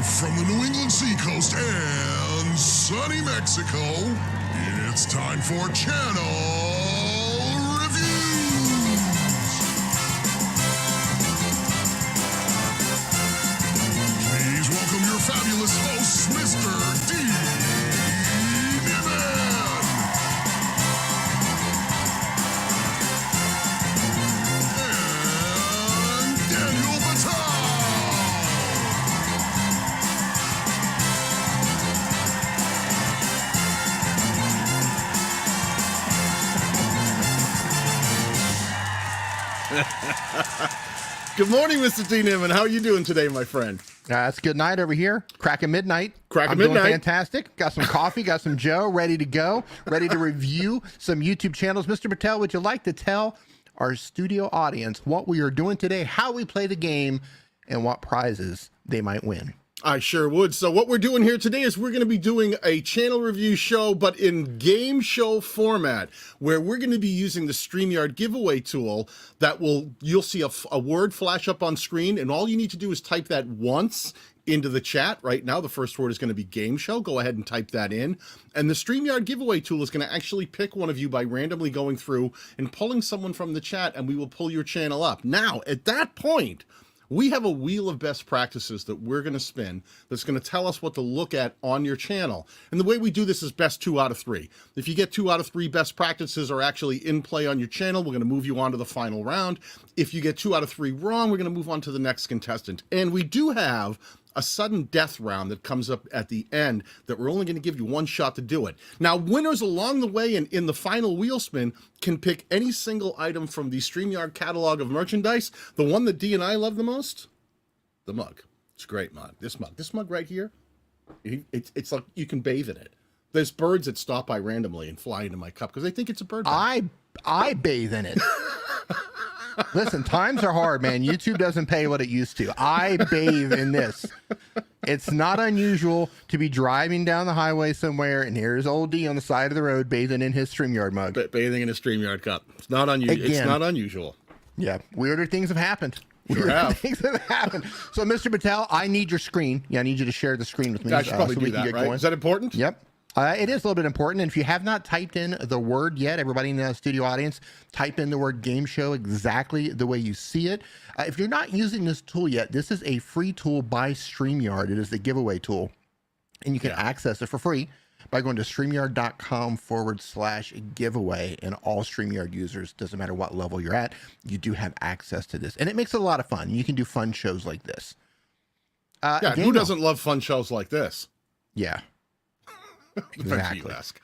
From the New England seacoast and sunny Mexico, it's time for Channel Reviews. Please welcome your fabulous hosts, Mr. Dee, Nimmin, and Daniel Batal. Good morning, Mr. Dee Nimmin. How are you doing today, my friend? It's good night over here. Cracking midnight. Cracking midnight. Doing fantastic. Got some coffee, got some Joe, ready to go. Ready to review some YouTube channels. Mr. Batal, would you like to tell our studio audience what we are doing today, how we play the game, and what prizes they might win? I sure would. So what we're doing here today is we're going to be doing a channel review show, but in game show format, where we're going to be using the Streamyard giveaway tool that you'll see a word flash up on screen, and all you need to do is type that once into the chat. Right now, the first word is going to be game show. Go ahead and type that in. And the Streamyard giveaway tool is going to actually pick one of you by randomly going through and pulling someone from the chat, and we will pull your channel up. Now, at that point, we have a wheel of best practices that we're going to spin that's going to tell us what to look at on your channel. And the way we do this is best 2 out of 3. If you get 2 out of 3 best practices are actually in play on your channel, we're going to move you on to the final round. If you get 2 out of 3 wrong, we're going to move on to the next contestant. And we do have a sudden death round that comes up at the end that we're only going to give you 1 shot to do it. Now, winners along the way and in the final wheel spin can pick any single item from the StreamYard catalog of merchandise. The one that Dee and I love the most, the mug. It's a great mug. This mug right here, it's like you can bathe in it. There's birds that stop by randomly and fly into my cup because they think it's a bird bag. I bathe in it. Listen, times are hard, man. YouTube doesn't pay what it used to. I bathe in this. It's not unusual to be driving down the highway somewhere, and here's old D on the side of the road bathing in his StreamYard mug. Bathing in a StreamYard cup. It's not unusual. It's not unusual. Yeah, weirder things have happened. Sure have. Things have happened. So, Mr. Batal, I need your screen. Yeah, I need you to share the screen with me. I should probably so do we can that, get right? going. Is that important? Yep. It is a little bit important. And if you have not typed in the word yet, everybody in the studio audience, type in the word game show exactly the way you see it. If you're not using this tool yet, this is a free tool by StreamYard. It is the giveaway tool. And you can access it for free by going to streamyard.com/giveaway. And all StreamYard users, doesn't matter what level you're at, you do have access to this. And it makes it a lot of fun. You can do fun shows like this. Who doesn't love fun shows like this? Yeah. Exactly. Ask.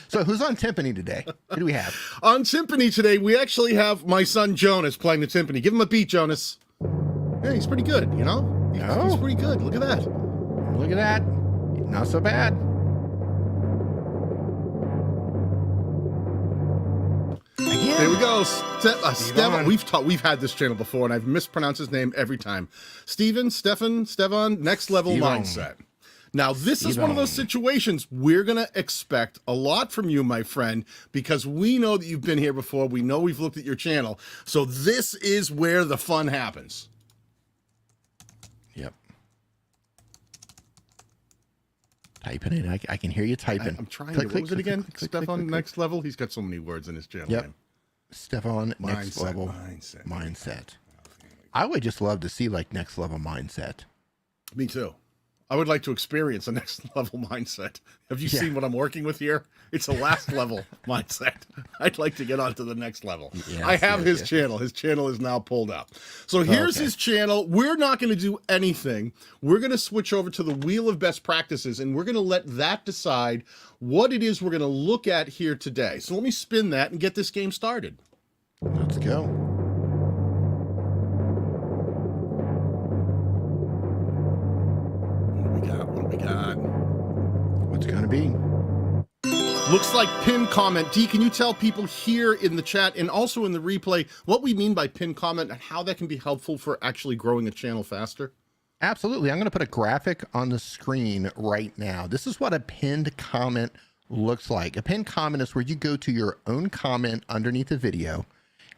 So who's on timpani today? Who do we have? On timpani today, we actually have my son Jonas playing the timpani. Give him a beat, Jonas. Yeah, he's pretty good, you know? He's pretty good. Look at that. Look at that. Not so bad. Again. There we go. Stefan. We've had this channel before, and I've mispronounced his name every time. Stefan, Next Level Mindset. Now, this is one of those situations we're going to expect a lot from you, my friend, because we know that you've been here before. We know we've looked at your channel. So this is where the fun happens. Yep. Typing in. I can hear you typing. I'm trying to. What was it again? Stefan, Next Level? He's got so many words in his channel name. Stefan, Next Level Mindset. I would just love to see like Next Level Mindset. Me too. I would like to experience a next level mindset. Have you seen what I'm working with here? It's a last level mindset. I'd like to get on to the next level. Yes, I have his channel. His channel is now pulled up. So here's his channel. We're not going to do anything. We're going to switch over to the wheel of best practices, and we're going to let that decide what it is we're going to look at here today. So let me spin that and get this game started. Let's go. What do we got? What's it going to be? Looks like pinned comment. Dee, can you tell people here in the chat and also in the replay what we mean by pinned comment and how that can be helpful for actually growing a channel faster? Absolutely. I'm going to put a graphic on the screen right now. This is what a pinned comment looks like. A pinned comment is where you go to your own comment underneath the video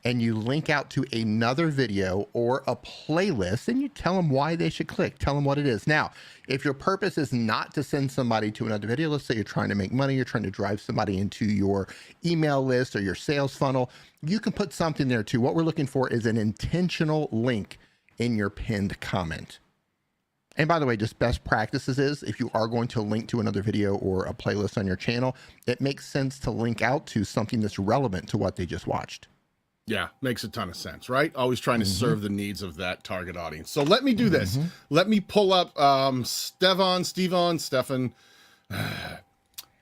and you link out to another video or a playlist, and you tell them why they should click, tell them what it is. Now, if your purpose is not to send somebody to another video, let's say you're trying to make money, you're trying to drive somebody into your email list or your sales funnel, you can put something there too. What we're looking for is an intentional link in your pinned comment. And by the way, just best practices is if you are going to link to another video or a playlist on your channel, it makes sense to link out to something that's relevant to what they just watched. Yeah, makes a ton of sense, right? Always trying to serve the needs of that target audience. So let me do this. Let me pull up Stefan,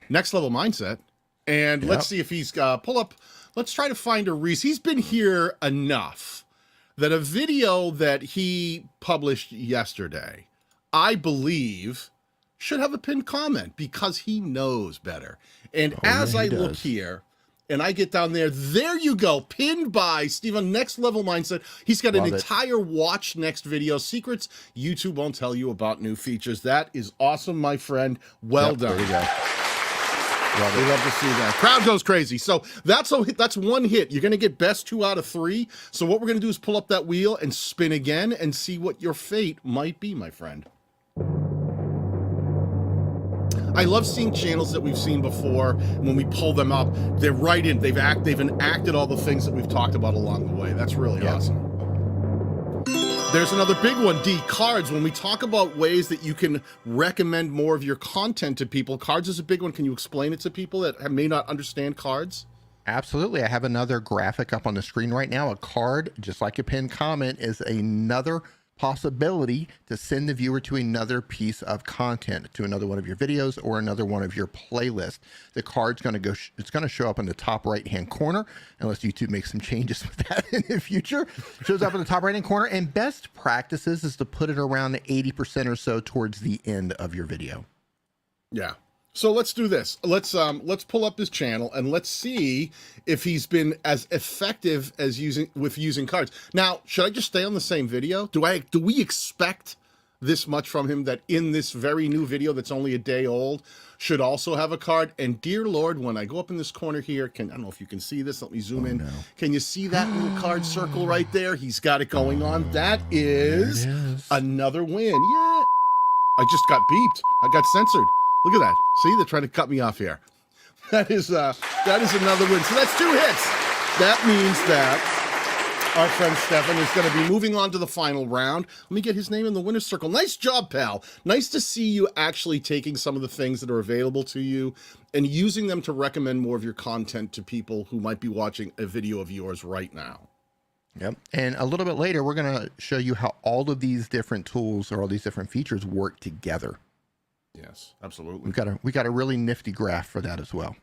Next Level Mindset, and let's see if he's pull up. Let's try to find a reason. He's been here enough that a video that he published yesterday, I believe, should have a pinned comment because he knows better. And as I look here and I get down there, there you go, pinned by Stephen, Next Level Mindset. He's got an entire watch next video, secrets YouTube won't tell you about new features. That is awesome, my friend. Well done. There you go. We love to see that. Crowd goes crazy. So that's one hit. You're going to get best 2 out of 3. So what we're going to do is pull up that wheel and spin again and see what your fate might be, my friend. I love seeing channels that we've seen before. When we pull them up, they're right in. They've enacted all the things that we've talked about along the way. That's really awesome. There's another big one, D, cards. When we talk about ways that you can recommend more of your content to people, cards is a big one. Can you explain it to people that may not understand cards? Absolutely. I have another graphic up on the screen right now. A card, just like a pinned comment, is another possibility to send the viewer to another piece of content, to another one of your videos or another one of your playlists. The card's going to go, it's going to show up in the top right-hand corner, unless YouTube makes some changes with that in the future. It shows up in the top right-hand corner, and best practices is to put it around 80% or so towards the end of your video. Yeah. So let's do this. Let's pull up his channel and let's see if he's been as effective as using cards. Now, should I just stay on the same video? Do we expect this much from him, that in this very new video that's only a day old should also have a card? And dear Lord, when I go up in this corner here, I don't know if you can see this. Let me zoom in. No. Can you see that little card circle right there? He's got it going on. That is another win. Yeah. I just got beeped. I got censored. Look at that. See, they're trying to cut me off here. That is another win. So that's 2 hits. That means that our friend Stefan is going to be moving on to the final round. Let me get his name in the winner's circle. Nice job, pal. Nice to see you actually taking some of the things that are available to you and using them to recommend more of your content to people who might be watching a video of yours right now. Yep. And a little bit later, we're going to show you how all of these different tools or all these different features work together. Yes, absolutely. We got a really nifty graph for that as well.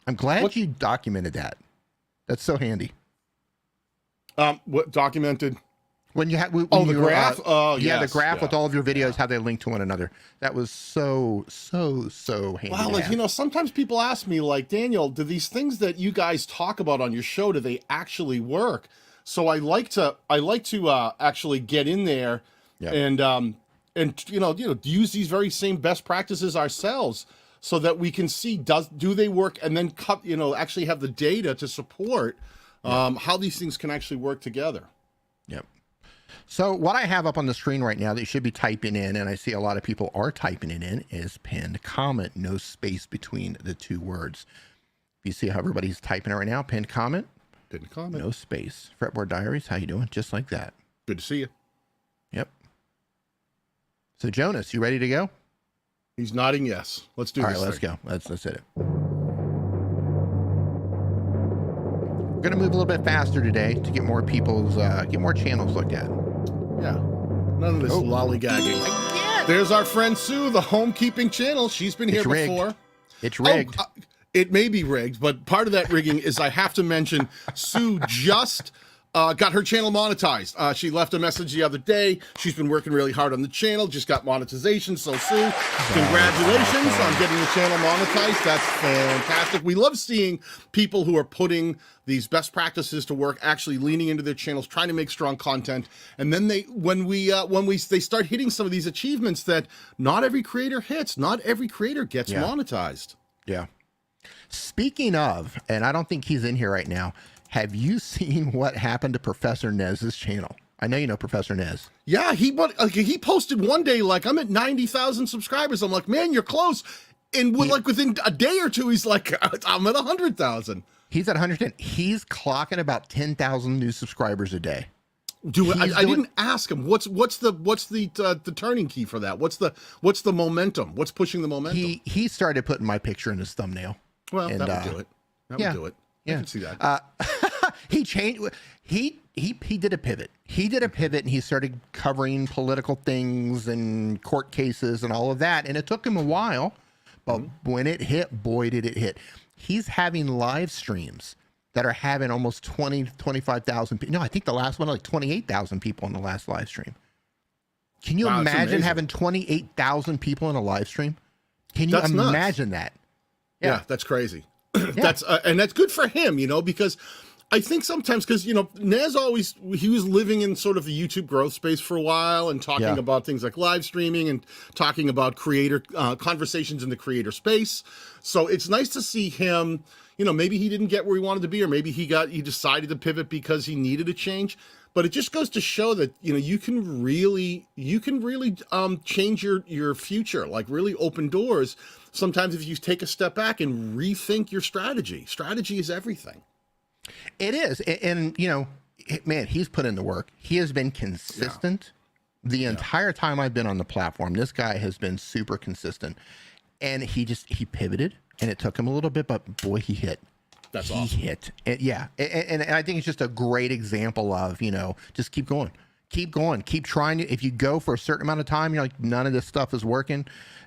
I'm glad you documented that. That's so handy. What documented? When you had the graph? Yeah, the graph with all of your videos, how they link to one another. That was so handy. Wow, like, you know, sometimes people ask me, like, Daniel, do these things that you guys talk about on your show, do they actually work? So I like to actually get in there and you know, use these very same best practices ourselves, so that we can see do they work, and then actually have the data to support how these things can actually work together. Yep. So what I have up on the screen right now that you should be typing in, and I see a lot of people are typing it in, is pinned comment, no space between the 2 words. You see how everybody's typing it right now? Pinned comment, no space. Fretboard Diaries, how you doing? Just like that. Good to see you. Yep. So Jonas, you ready to go? He's nodding yes. Let's do this. All right, let's go. Let's hit it. We're going to move a little bit faster today to get more get more channels looked at. Yeah. None of this lollygagging. There's our friend Sue, the homekeeping channel. She's been here before. It's rigged. It may be rigged, but part of that rigging is I have to mention Sue just got her channel monetized. She left a message the other day. She's been working really hard on the channel, just got monetization. So Sue, congratulations on getting the channel monetized. That's fantastic. We love seeing people who are putting these best practices to work, actually leaning into their channels, trying to make strong content. And then they start hitting some of these achievements that not every creator hits, not every creator gets monetized. Yeah. Speaking of, and I don't think he's in here right now, Have you seen what happened to Professor Nez's channel? I know you know Professor Nez. Yeah, he posted one day like, I'm at 90,000 subscribers. I'm like, man, you're close. And within a day or two, he's like, I'm at 100,000. He's at 110. He's clocking about 10,000 new subscribers a day. I didn't ask him what's the turning key for that. What's the momentum? What's pushing the momentum? He started putting my picture in his thumbnail. Well, and, that would do it. That would do it. Yeah. I can see that. He changed. He did a pivot. He did a pivot, and he started covering political things and court cases and all of that. And it took him a while, but when it hit, boy, did it hit. He's having live streams that are having almost 25,000 people. No, I think the last one, like 28,000 people in the last live stream. Can you imagine having 28,000 people in a live stream? Can you imagine that? Yeah, that's crazy. That's and that's good for him, because I think sometimes, because Nez he was living in sort of the YouTube growth space for a while and talking about things like live streaming and talking about creator conversations in the creator space. So it's nice to see him. Maybe he didn't get where he wanted to be, or maybe he decided to pivot because he needed a change. But it just goes to show that you can really change your future, like really open doors. Sometimes if you take a step back and rethink your strategy. Strategy is everything. It is. And man, he's put in the work. He has been consistent the entire time I've been on the platform. This guy has been super consistent. And he pivoted, and it took him a little bit, but boy, he hit. That's awesome. He hit. And I think it's just a great example of, just keep going, keep trying it. If you go for a certain amount of time, you're like, none of this stuff is working,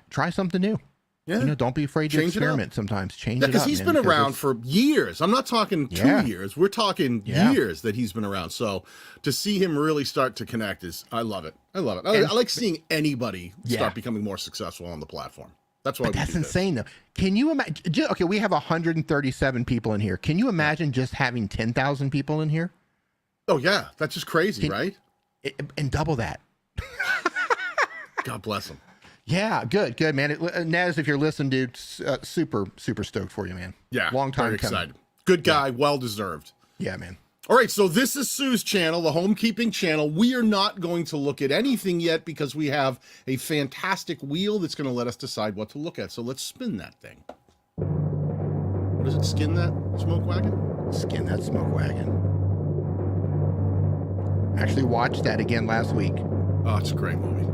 try something new. Yeah. Don't be afraid to experiment sometimes. Change it up. Because he's been around for years. I'm not talking 2 years. We're talking years that he's been around. So to see him really start to connect I love it. I like seeing anybody start becoming more successful on the platform. That's why. That's insane, though. Can you imagine? Okay, we have 137 people in here. Can you imagine just having 10,000 people in here? Oh yeah, that's just crazy, right? And double that. God bless him. Yeah, good, man. Nez, if you're listening, dude, super stoked for you, man. Yeah, long time very excited. Good guy, well deserved. Yeah, man. All right, so this is Sue's channel, the homekeeping channel. We are not going to look at anything yet because we have a fantastic wheel that's going to let us decide what to look at. So let's spin that thing. What is it? Skin that smoke wagon? Skin that smoke wagon. Actually watched that again last week. Oh, it's a great movie.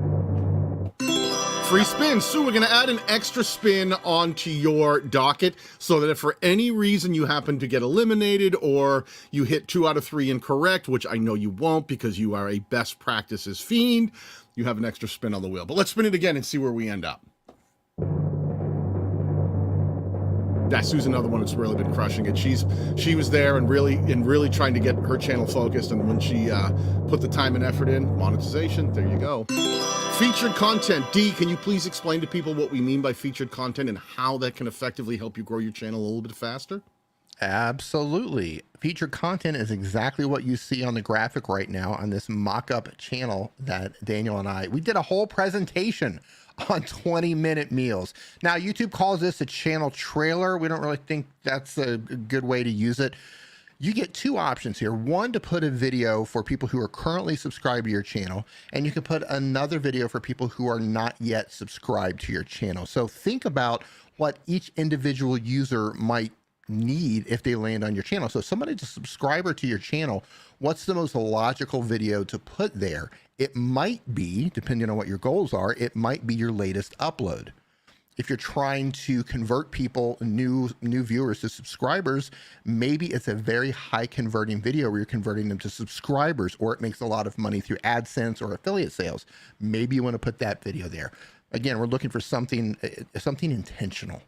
Free spin. Sue, we're going to add an extra spin onto your docket so that if for any reason you happen to get eliminated or you hit 2 out of 3 incorrect, which I know you won't because you are a best practices fiend, you have an extra spin on the wheel. But let's spin it again and see where we end up. Yeah, Sue's another one that's really been crushing it. She was there and really trying to get her channel focused, and when she put the time and effort in, monetization, there you go. Featured content. Dee, can you please explain to people what we mean by featured content and how that can effectively help you grow your channel a little bit faster? Absolutely. Featured content is exactly what you see on the graphic right now on this mock-up channel that Daniel and we did a whole presentation on 20-minute meals. Now, YouTube calls this a channel trailer. We don't really think that's a good way to use it. You get 2 options here. One, to put a video for people who are currently subscribed to your channel, and you can put another video for people who are not yet subscribed to your channel. So think about what each individual user might need if they land on your channel. So somebody's a subscriber to your channel, what's the most logical video to put there? It might be, depending on what your goals are, it might be your latest upload. If you're trying to convert people, new viewers to subscribers, maybe it's a very high converting video where you're converting them to subscribers, or it makes a lot of money through AdSense or affiliate sales. Maybe you want to put that video there. Again, we're looking for something intentional.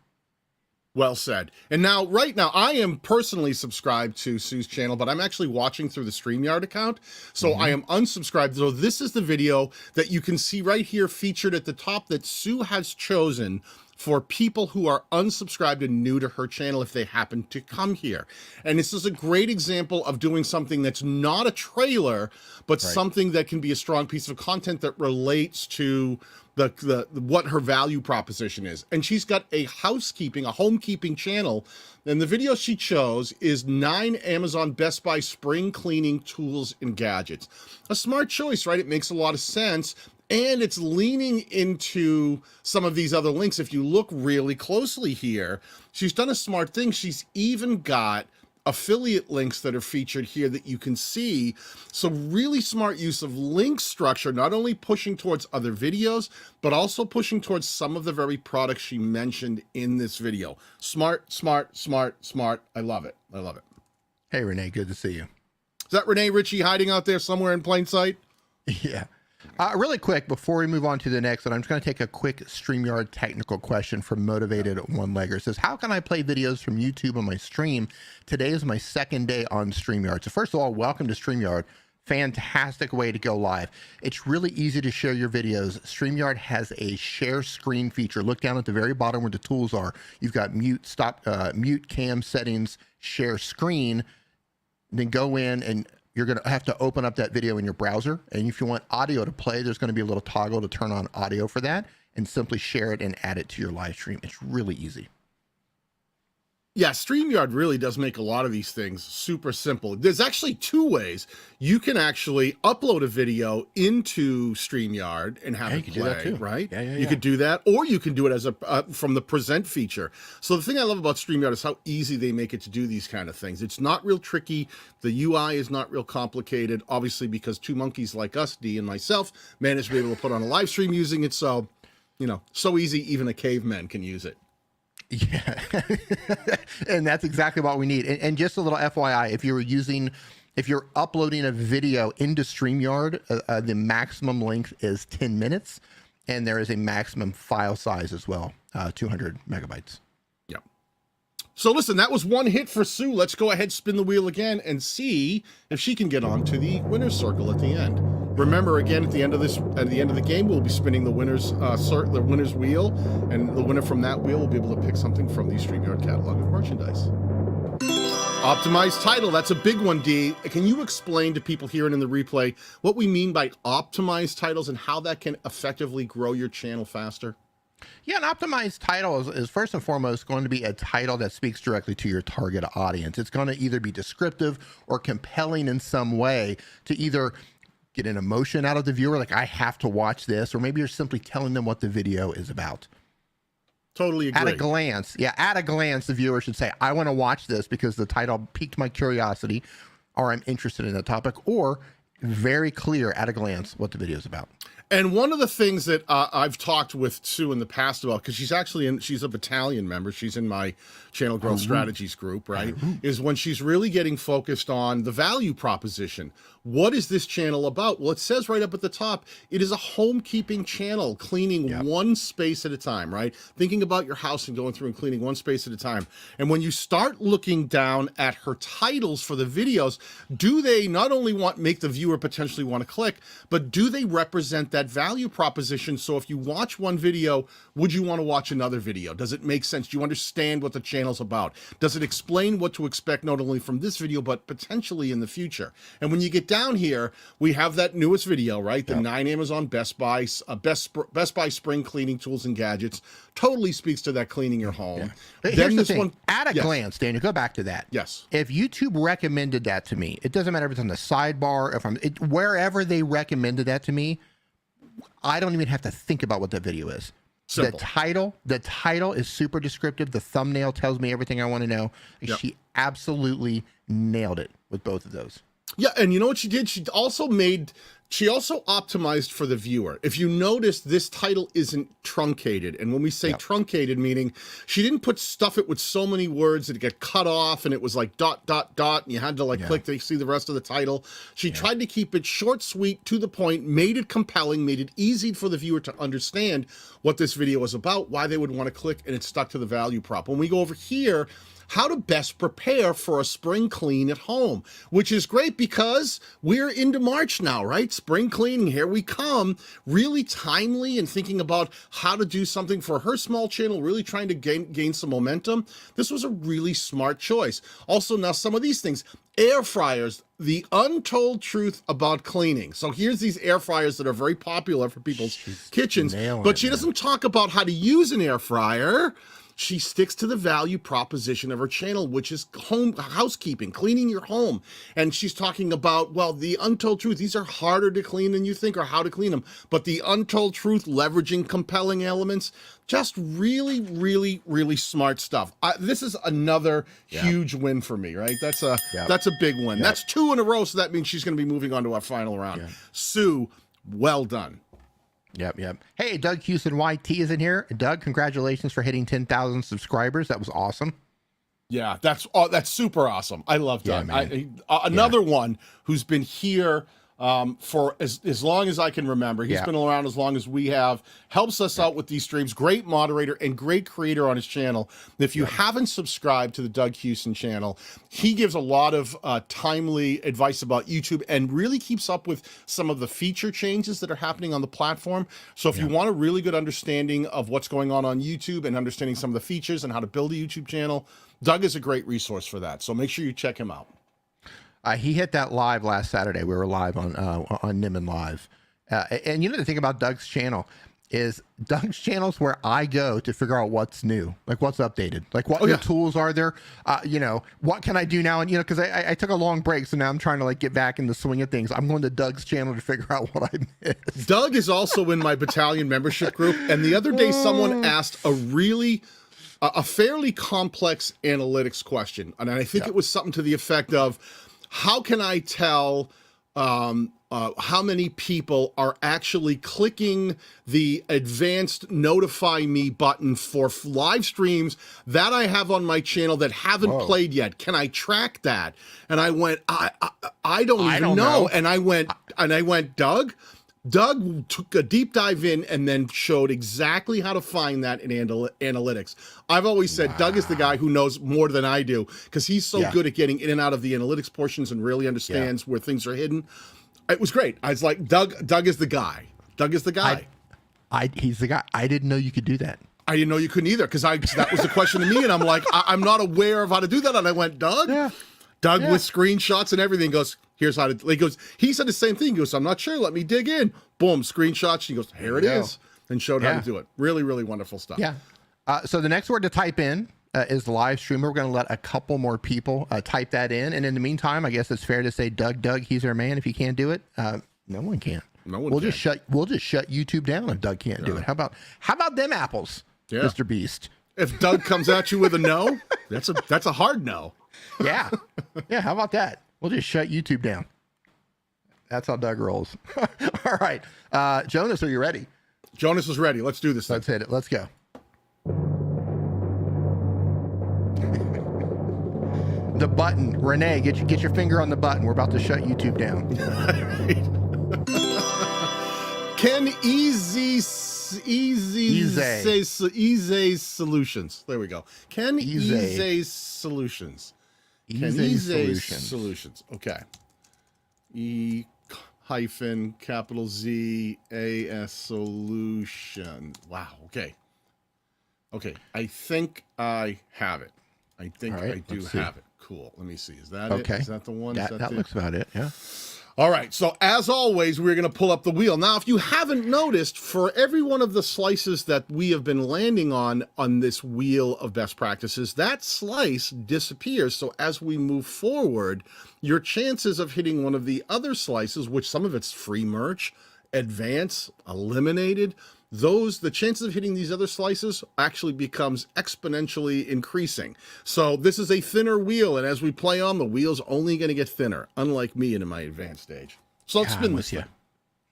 Well said. And now, right now, I am personally subscribed to Sue's channel, but I'm actually watching through the Streamyard account. So I am unsubscribed. So this is the video that you can see right here featured at the top that Sue has chosen for people who are unsubscribed and new to her channel if they happen to come here. And this is a great example of doing something that's not a trailer, but something that can be a strong piece of content that relates to the what her value proposition is. And she's got a homekeeping channel, and the video she chose is 9 Amazon Best Buy spring cleaning tools and gadgets. A smart choice, right? It makes a lot of sense, and it's leaning into some of these other links. If you look really closely here, she's done a smart thing. She's even got affiliate links that are featured here that you can see. So really smart use of link structure, not only pushing towards other videos, but also pushing towards some of the very products she mentioned in this video. Smart, smart, smart, smart. I love it. I love it. Hey, Renee, good to see you. Is that Renee Ritchie hiding out there somewhere in plain sight? Yeah. Really quick, before we move on to the next one, I'm just going to take a quick StreamYard technical question from Motivated One-Legger. It says, how can I play videos from YouTube on my stream? Today is my second day on StreamYard. So first of all, welcome to StreamYard. Fantastic way to go live. It's really easy to share your videos. StreamYard has a share screen feature. Look down at the very bottom where the tools are. You've got mute, mute cam settings, share screen. Then go in and you're going to have to open up that video in your browser. And if you want audio to play, there's going to be a little toggle to turn on audio for that, and simply share it and add it to your live stream. It's really easy. Yeah, StreamYard really does make a lot of these things super simple. There's actually 2 ways you can actually upload a video into StreamYard and have it play, do that too. Right? Yeah. You could do that, or you can do it as a from the present feature. So the thing I love about StreamYard is how easy they make it to do these kind of things. It's not real tricky. The UI is not real complicated, obviously, because 2 monkeys like us, Dee and myself, managed to be able to put on a live stream using it. So, you know, so easy, even a caveman can use it. Yeah, and that's exactly what we need. And just a little FYI, if you're uploading a video into StreamYard, the maximum length is 10 minutes, and there is a maximum file size as well, 200 megabytes. Yep. So listen, that was one hit for Sue. Let's go ahead, spin the wheel again, and see if she can get on to the winner's circle at the end. Remember, again, at the end of the game, we'll be spinning the winner's wheel, and the winner from that wheel will be able to pick something from the StreamYard catalog of merchandise. Optimized title, that's a big one, Dee. Can you explain to people here and in the replay what we mean by optimized titles and how that can effectively grow your channel faster? Yeah, an optimized title is first and foremost going to be a title that speaks directly to your target audience. It's going to either be descriptive or compelling in some way to either get an emotion out of the viewer, like I have to watch this, or maybe you're simply telling them what the video is about. Totally agree. At a glance, the viewer should say, I want to watch this because the title piqued my curiosity, or I'm interested in the topic, or very clear at a glance what the video is about. And one of the things that I've talked with Sue in the past about, because she's a battalion member, she's in my channel growth strategies group, right? Is when she's really getting focused on the value proposition. What is this channel about? Well, it says right up at the top, it is a homekeeping channel, cleaning one space at a time, right? Thinking about your house and going through and cleaning one space at a time. And when you start looking down at her titles for the videos, do they not only make the viewer potentially want to click, but do they represent that value proposition? So if you watch one video, would you want to watch another video? Does it make sense? Do you understand what the channel's about? Does it explain what to expect not only from this video, but potentially in the future? And when you get down here, we have that newest video, right? The 9 Amazon Best Buy spring cleaning tools and gadgets. Totally speaks to that cleaning your home. Yeah. Here's the thing. At a glance, Daniel, go back to that. Yes. If YouTube recommended that to me, it doesn't matter if it's on the sidebar, wherever they recommended that to me, I don't even have to think about what that video is. Simple. The title is super descriptive. The thumbnail tells me everything I want to know. She absolutely nailed it with both of those. Yeah, and you know what she did? She also optimized for the viewer. If you notice, this title isn't truncated. And when we say truncated, meaning she didn't stuff it with so many words that it get cut off and it was like ... and you had to click to see the rest of the title. She tried to keep it short, sweet, to the point, made it compelling, made it easy for the viewer to understand what this video was about, why they would want to click, and it stuck to the value prop. When we go over here, how to best prepare for a spring clean at home, which is great because we're into March now, right? Spring cleaning, here we come. Really timely and thinking about how to do something for her small channel, really trying to gain some momentum. This was a really smart choice. Also, now some of these things, air fryers, the untold truth about cleaning. So here's these air fryers that are very popular for people's kitchens, but she doesn't talk about how to use an air fryer. She sticks to the value proposition of her channel, which is home housekeeping, cleaning your home. And she's talking about, well, the untold truth. These are harder to clean than you think, or how to clean them. But the untold truth, leveraging compelling elements, just really, really, really smart stuff. This is another huge win for me, right? That's a big win. That's 2 in a row, so that means she's going to be moving on to our final round. Sue, well done. Yep. Hey, Doug Houston YT is in here. Doug, congratulations for hitting 10,000 subscribers. That was awesome. Yeah, that's super awesome. I love Doug. Another one who's been here for as long as I can remember. He's been around as long as we have, helps us out with these streams. Great moderator and great creator on his channel. If you haven't subscribed to the Doug Houston channel, he gives a lot of timely advice about YouTube and really keeps up with some of the feature changes that are happening on the platform. So if you want a really good understanding of what's going on YouTube and understanding some of the features and how to build a YouTube channel, Doug is a great resource for that. So make sure you check him out. He hit that live last Saturday. We were live on Nimmin Live. And you know, the thing about Doug's channel is Doug's channel's where I go to figure out what's new, like what's updated, like what new tools are there, you know, what can I do now? And, you know, because I took a long break, so now I'm trying to like get back in the swing of things. I'm going to Doug's channel to figure out what I missed. Doug is also in my battalion membership group. And the other day someone asked a fairly complex analytics question. And I think it was something to the effect of, how can I tell how many people are actually clicking the advanced notify me button for live streams that I have on my channel that haven't played yet? Can I track that? And I went, I don't even know. And I went, Doug took a deep dive in and then showed exactly how to find that in analytics. I've always said Doug is the guy who knows more than I do because he's so good at getting in and out of the analytics portions and really understands where things are hidden. It was great. I was like, Doug is the guy. Doug is the guy. He's the guy. I didn't know you could do that. I didn't know you couldn't either because that was the question to me. And I'm like, I'm not aware of how to do that. And I went, Doug? Doug with screenshots and everything goes, here's how to, he said the same thing. He goes, I'm not sure. Let me dig in. Boom, screenshots. He goes, here it is. And showed how to do it. Really, really wonderful stuff. Yeah. So the next word to type in is live streamer. We're going to let a couple more people type that in. And in the meantime, I guess it's fair to say, Doug, he's our man. If he can't do it, no one can. No one We'll just shut YouTube down if Doug can't do it. How about them apples, Mr. Beast? If Doug comes at you with a no, that's a hard no. Yeah. How about that? We'll just shut YouTube down. That's how Doug rolls. All right. Jonas, are you ready? Jonas is ready. Let's do this thing. Let's hit it. Let's go. The button. Renee, get your finger on the button. We're about to shut YouTube down. Ken Easy Solutions. There we go. Ken Easy Solutions. Solutions. Okay. E hyphen capital Z A S solution. Wow. Okay. I think I have it. I think I do have it. Cool. Let me see. Is that it? Is that the one? That looks about it. Yeah. All right, so as always, we're going to pull up the wheel. Now, if you haven't noticed, for every one of the slices that we have been landing on this wheel of best practices, that slice disappears. So as we move forward, your chances of hitting one of the other slices, which some of it's free merch, advance, eliminated, the chances of hitting these other slices actually becomes exponentially increasing. So this is a thinner wheel, and as we play on, the wheel's only going to get thinner, unlike me in my advanced stage. So let's spin this thing.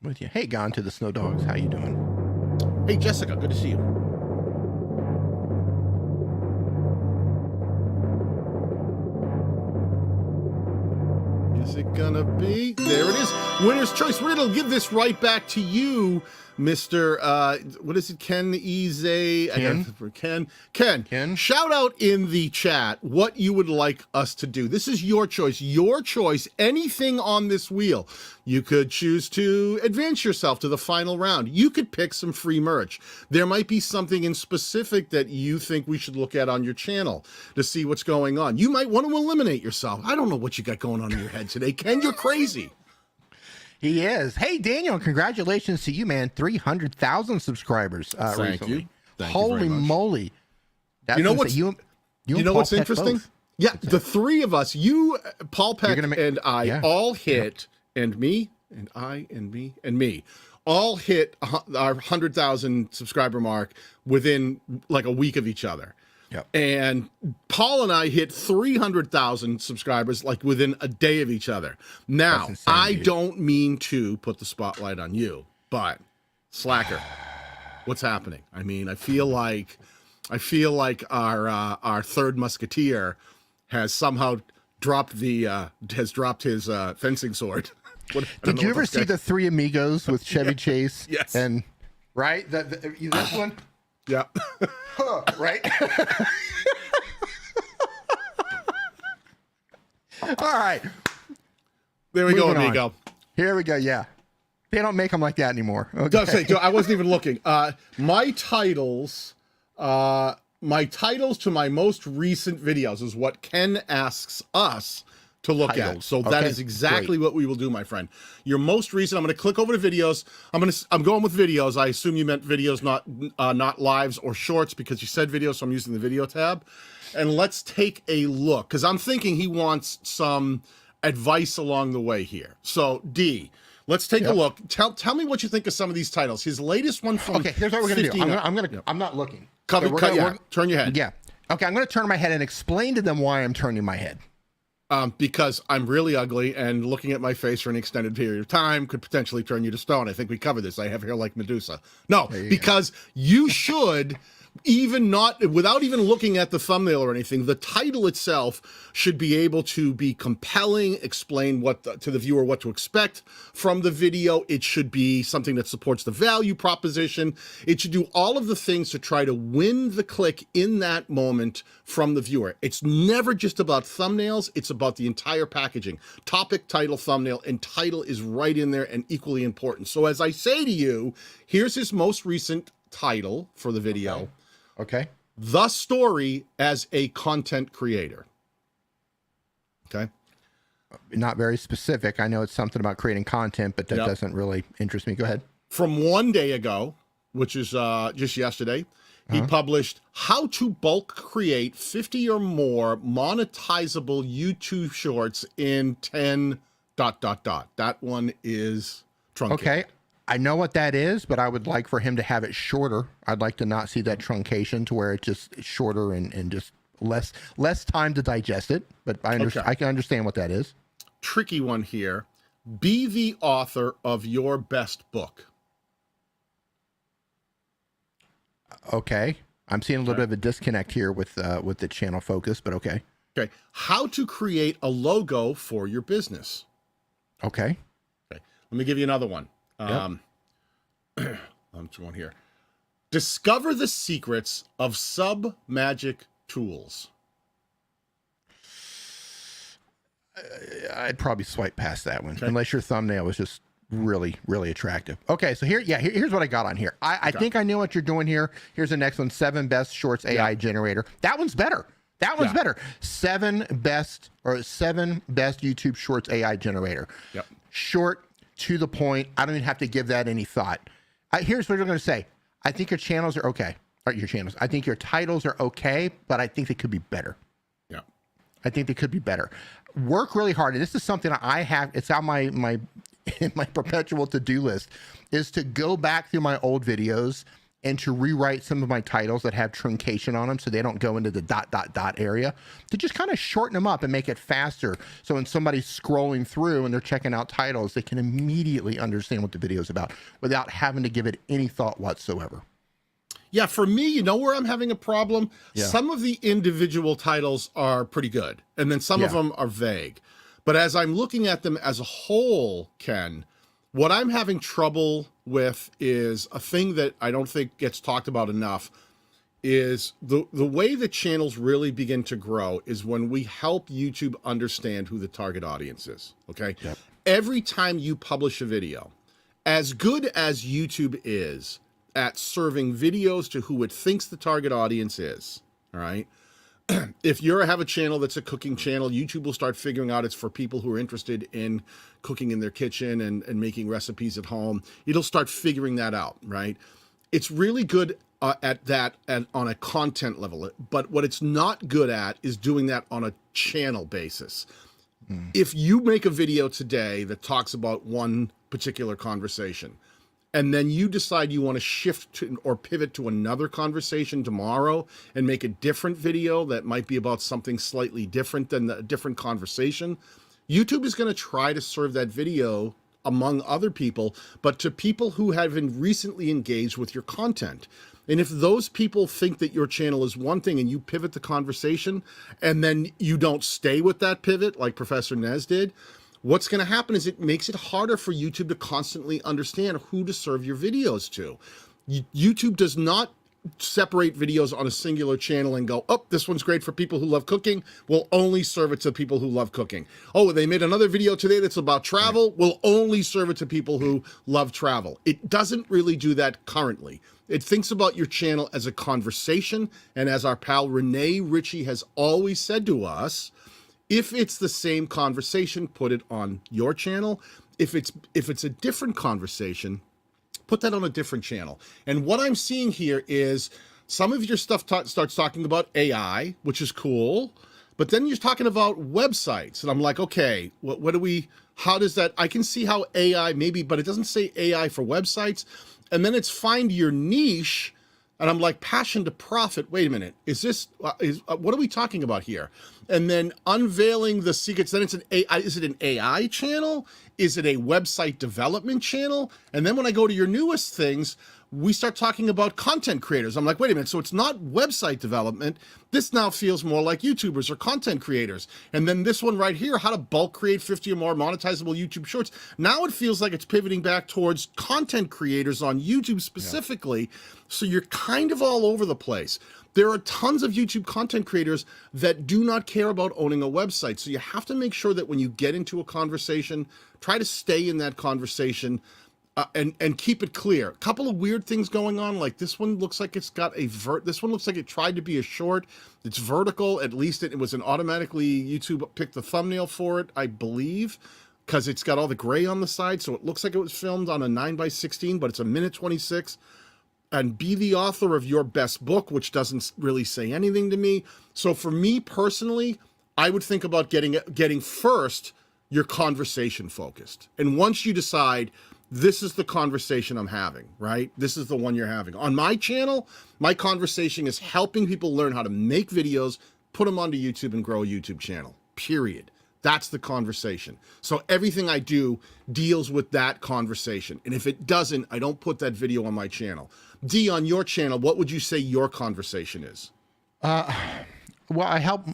With you. Hey, Gone to the Snow Dogs. How you doing? Hey, Jessica. Good to see you. Is it gonna be? There it is. Winner's choice. We're going to give this right back to you, Mr. What is it? Ken Eze? Ken. Shout out in the chat what you would like us to do. This is your choice. Your choice. Anything on this wheel. You could choose to advance yourself to the final round. You could pick some free merch. There might be something in specific that you think we should look at on your channel to see what's going on. You might want to eliminate yourself. I don't know what you got going on in your head today. Ken, you're crazy. He is. Hey, Daniel, congratulations to you, man. 300,000 subscribers Thank recently. you. Thank Holy you very much. moly. That's You know insane. what's, you you know and what's Paul Peck interesting? both. Yeah, the three of us, you, Paul Peck, and I all hit, and me, and I, and me, and me, all hit our 100,000 subscriber mark within like a week of each other. Yep. And Paul and I hit 300,000 subscribers like within a day of each other. Now, insane, I dude. don't mean to put the spotlight on you, but Slacker, what's happening? I mean, I feel like our third musketeer has somehow dropped his fencing sword. Did you ever see the Three Amigos with Chevy Chase? Yes. And right, this one. Yeah. Right. All right. There we go, Moving on. amigo. Here we go. Yeah. They don't make them like that anymore. Okay. Don't say, I wasn't even looking. My titles to my most recent videos is what Ken asks us to look at. So that is exactly what we will do, my friend. Your most recent, I'm going to click over to videos. I'm going with videos. I assume you meant videos, not lives or shorts, because you said videos, so I'm using the video tab. And let's take a look, because I'm thinking he wants some advice along the way here. So D, let's take a look. Tell me what you think of some of these titles. His latest one from Here's what we're gonna do. I'm not looking. Turn your head. Yeah. Okay. I'm gonna turn my head and explain to them why I'm turning my head. Because I'm really ugly, and looking at my face for an extended period of time could potentially turn you to stone. I think we covered this. I have hair like Medusa. No, because you should, without even looking at the thumbnail or anything, the title itself should be able to be compelling, explain to the viewer what to expect from the video. It should be something that supports the value proposition. It should do all of the things to try to win the click in that moment from the viewer. It's never just about thumbnails. It's about the entire packaging. Topic, title, thumbnail, and title is right in there and equally important. So as I say to you, here's his most recent title for the video. Okay. The story as a content creator. Okay. Not very specific. I know it's something about creating content, but that doesn't really interest me. Go ahead. From 1 day ago, which is just yesterday, he published how to bulk create 50 or more monetizable YouTube shorts in 10... That one is truncated. Okay. I know what that is, but I would like for him to have it shorter. I'd like to not see that truncation to where it's just shorter and just less time to digest it. But I can understand what that is. Tricky one here. Be the author of your best book. Okay. I'm seeing a little bit of a disconnect here with the channel focus, but okay. Okay. How to create a logo for your business. Okay. Okay. Let me give you another one. I'm one here. Discover the secrets of sub-magic tools. I'd probably swipe past that one, unless your thumbnail was just really, really attractive. Okay, so here's what I got on here. I think I know what you're doing here. Here's the next one: 7 best shorts AI generator. That one's better. That one's better. 7 best YouTube shorts AI generator. Yep. Short, to the point. I don't even have to give that any thought. Here's what I'm going to say. I think your channels are okay. Or your channels. I think your titles are okay, but I think they could be better. Yeah. I think they could be better. Work really hard. And this is something I have. It's on my perpetual to-do list, is to go back through my old videos and to rewrite some of my titles that have truncation on them so they don't go into the ... area, to just kind of shorten them up and make it faster. So when somebody's scrolling through and they're checking out titles, they can immediately understand what the video is about without having to give it any thought whatsoever. Yeah, for me, you know where I'm having a problem? Yeah. Some of the individual titles are pretty good, and then some of them are vague. But as I'm looking at them as a whole, Ken, what I'm having trouble with is a thing that I don't think gets talked about enough, is the way that channels really begin to grow is when we help YouTube understand who the target audience is, okay? Yep. Every time you publish a video, as good as YouTube is at serving videos to who it thinks the target audience is, all right? If you have a channel that's a cooking channel, YouTube will start figuring out it's for people who are interested in cooking in their kitchen and making recipes at home. It'll start figuring that out, right? It's really good at that and on a content level, but what it's not good at is doing that on a channel basis. If you make a video today that talks about one particular conversation, and then you decide you want to shift to or pivot to another conversation tomorrow and make a different video that might be about something slightly different than the different conversation, YouTube is going to try to serve that video among other people, but to people who have been recently engaged with your content. And if those people think that your channel is one thing and you pivot the conversation and then you don't stay with that pivot like Professor Nez did, what's going to happen is it makes it harder for YouTube to constantly understand who to serve your videos to. YouTube does not separate videos on a singular channel and go, oh, this one's great for people who love cooking. We'll only serve it to people who love cooking. Oh, they made another video today that's about travel. We'll only serve it to people who love travel. It doesn't really do that currently. It thinks about your channel as a conversation. And as our pal Renee Ritchie has always said to us, if it's the same conversation, put it on your channel. If it's a different conversation, put that on a different channel. And what I'm seeing here is some of your stuff starts talking about AI, which is cool, but then you're talking about websites. And I'm like, okay, how does that, I can see how AI maybe, but it doesn't say AI for websites. And then it's find your niche. And I'm like, passion to profit. Wait a minute. Is this, what are we talking about here? And then unveiling the secrets. Then it's an AI. Is it an AI channel? Is it a website development channel? And then when I go to your newest things, we start talking about content creators. I'm like, wait a minute. So it's not website development. This now feels more like YouTubers or content creators. And then this one right here, how to bulk create 50 or more monetizable YouTube shorts. Now it feels like it's pivoting back towards content creators on YouTube specifically. Yeah. So you're kind of all over the place. There are tons of YouTube content creators that do not care about owning a website. So you have to make sure that when you get into a conversation, try to stay in that conversation and keep it clear. A couple of weird things going on, like this one looks like it's got this one looks like it tried to be a short. It's vertical. At least it was an automatically, YouTube picked the thumbnail for it, I believe, because it's got all the gray on the side. So it looks like it was filmed on a 9:16, but it's a minute 26. And be the author of your best book, which doesn't really say anything to me. So for me personally, I would think about getting first your conversation focused. And once you decide, this is the conversation I'm having, right? This is the one you're having. On my channel, my conversation is helping people learn how to make videos, put them onto YouTube, and grow a YouTube channel, period. That's the conversation. So everything I do deals with that conversation. And if it doesn't, I don't put that video on my channel. Dee, on your channel, what would you say your conversation is? Well, I help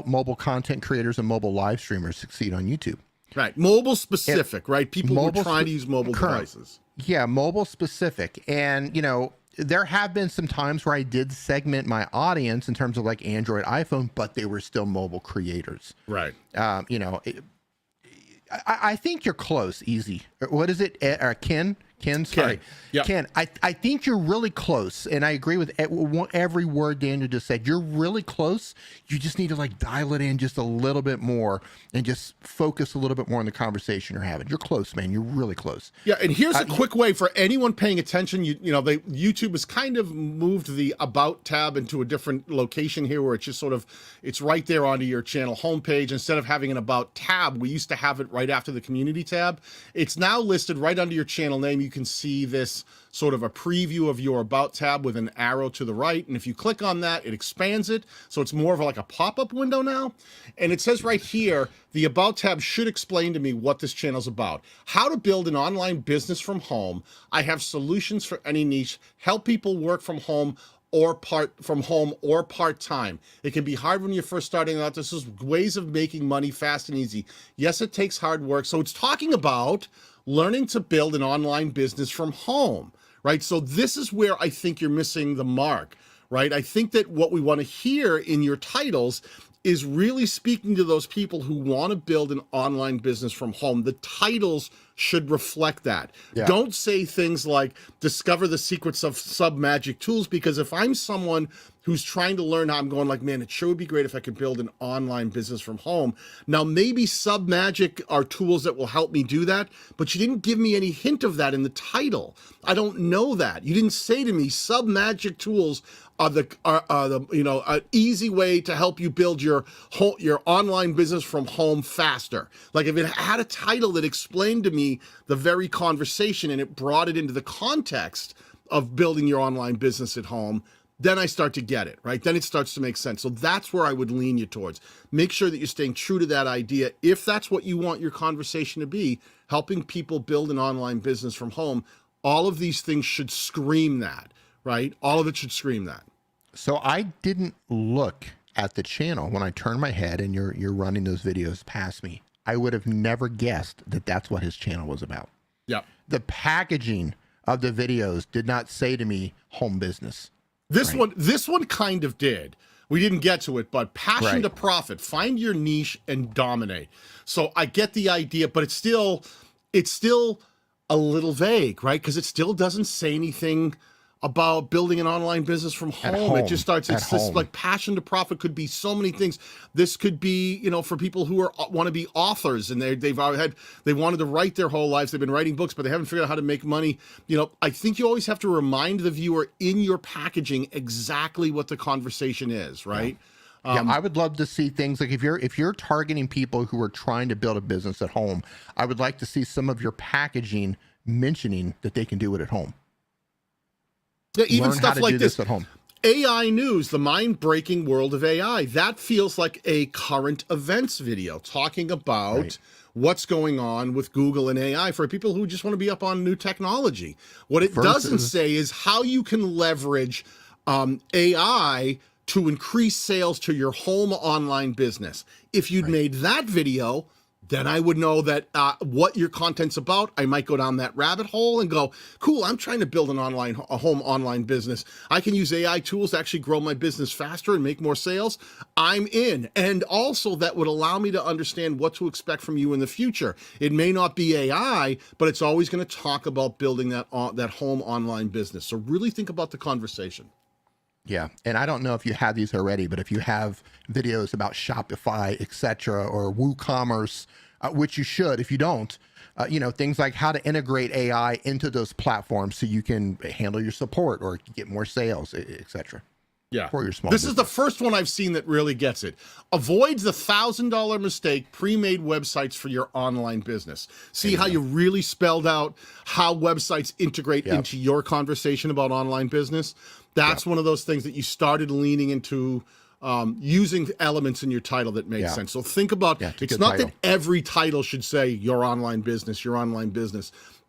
mobile content creators and mobile live streamers succeed on YouTube. Right. Mobile specific, right? People who are trying to use mobile devices. Yeah, mobile specific. And, you know, there have been some times where I did segment my audience in terms of like Android, iPhone, but they were still mobile creators. Right. You know, I think you're close, easy. What is it? Ken? Sorry. Yep. Ken, I think you're really close. And I agree with every word Daniel just said. You're really close. You just need to like dial it in just a little bit more and just focus a little bit more on the conversation you're having. You're close, man. You're really close. Yeah. And here's a quick way for anyone paying attention. You know, YouTube has kind of moved the About tab into a different location here where it's just sort of, it's right there onto your channel homepage. Instead of having an About tab, we used to have it right after the Community tab. It's now listed right under your channel name. You can see this sort of a preview of your About tab with an arrow to the right. And if you click on that, it expands it. So it's more of like a pop-up window now. And it says right here, the About tab should explain to me what this channel is about. How to build an online business from home. I have solutions for any niche, help people work from home or part-time. It can be hard when you're first starting out. This is ways of making money fast and easy. Yes, it takes hard work. So it's talking about learning to build an online business from home, right? So this is where I think you're missing the mark, right? I think that what we want to hear in your titles is really speaking to those people who want to build an online business from home. The titles should reflect that. Yeah. Don't say things like discover the secrets of sub magic tools, because if I'm someone who's trying to learn how, I'm going like, man, it sure would be great if I could build an online business from home. Now, maybe sub magic are tools that will help me do that, but you didn't give me any hint of that in the title. I don't know that. You didn't say to me sub magic tools are the you know, an easy way to help you build your online business from home faster. Like if it had a title that explained to me the very conversation and it brought it into the context of building your online business at home, then I start to get it, right? Then it starts to make sense. So that's where I would lean you towards. Make sure that you're staying true to that idea. If that's what you want your conversation to be, helping people build an online business from home, all of these things should scream that, right? All of it should scream that. So I didn't look at the channel when I turned my head and you're running those videos past me. I would have never guessed that that's what his channel was about. Yeah. The packaging of the videos did not say to me home business. This one kind of did. We didn't get to it, but passion to profit, find your niche and dominate. So I get the idea, but it's still a little vague, right? Because it still doesn't say anything about building an online business from home. It just starts, it's just like passion to profit could be so many things. This could be, you know, for people who want to be authors and they wanted to write their whole lives. They've been writing books, but they haven't figured out how to make money. You know, I think you always have to remind the viewer in your packaging exactly what the conversation is, right? Yeah. I would love to see things like if you're targeting people who are trying to build a business at home, I would like to see some of your packaging mentioning that they can do it at home. Yeah, even stuff like this at home. AI news, the mind-breaking world of AI. That feels like a current events video talking about what's going on with Google and AI for people who just want to be up on new technology. What it doesn't say is how you can leverage AI to increase sales to your home online business. If you'd made that video, then I would know that what your content's about. I might go down that rabbit hole and go, cool, I'm trying to build a home online business. I can use AI tools to actually grow my business faster and make more sales. I'm in. And also that would allow me to understand what to expect from you in the future. It may not be AI, but it's always going to talk about building that home online business. So really think about the conversation. Yeah, and I don't know if you have these already, but if you have videos about Shopify, etc., or WooCommerce, which you should, if you don't, you know, things like how to integrate AI into those platforms so you can handle your support or get more sales, etc. Yeah, for your small business. business. Is the first one I've seen that really gets it. Avoids the $1,000 mistake, pre-made websites for your online business. See how you really spelled out how websites integrate into your conversation about online business? That's one of those things that you started leaning into, using elements in your title that make sense. So think about, it's not that every title should say your online business,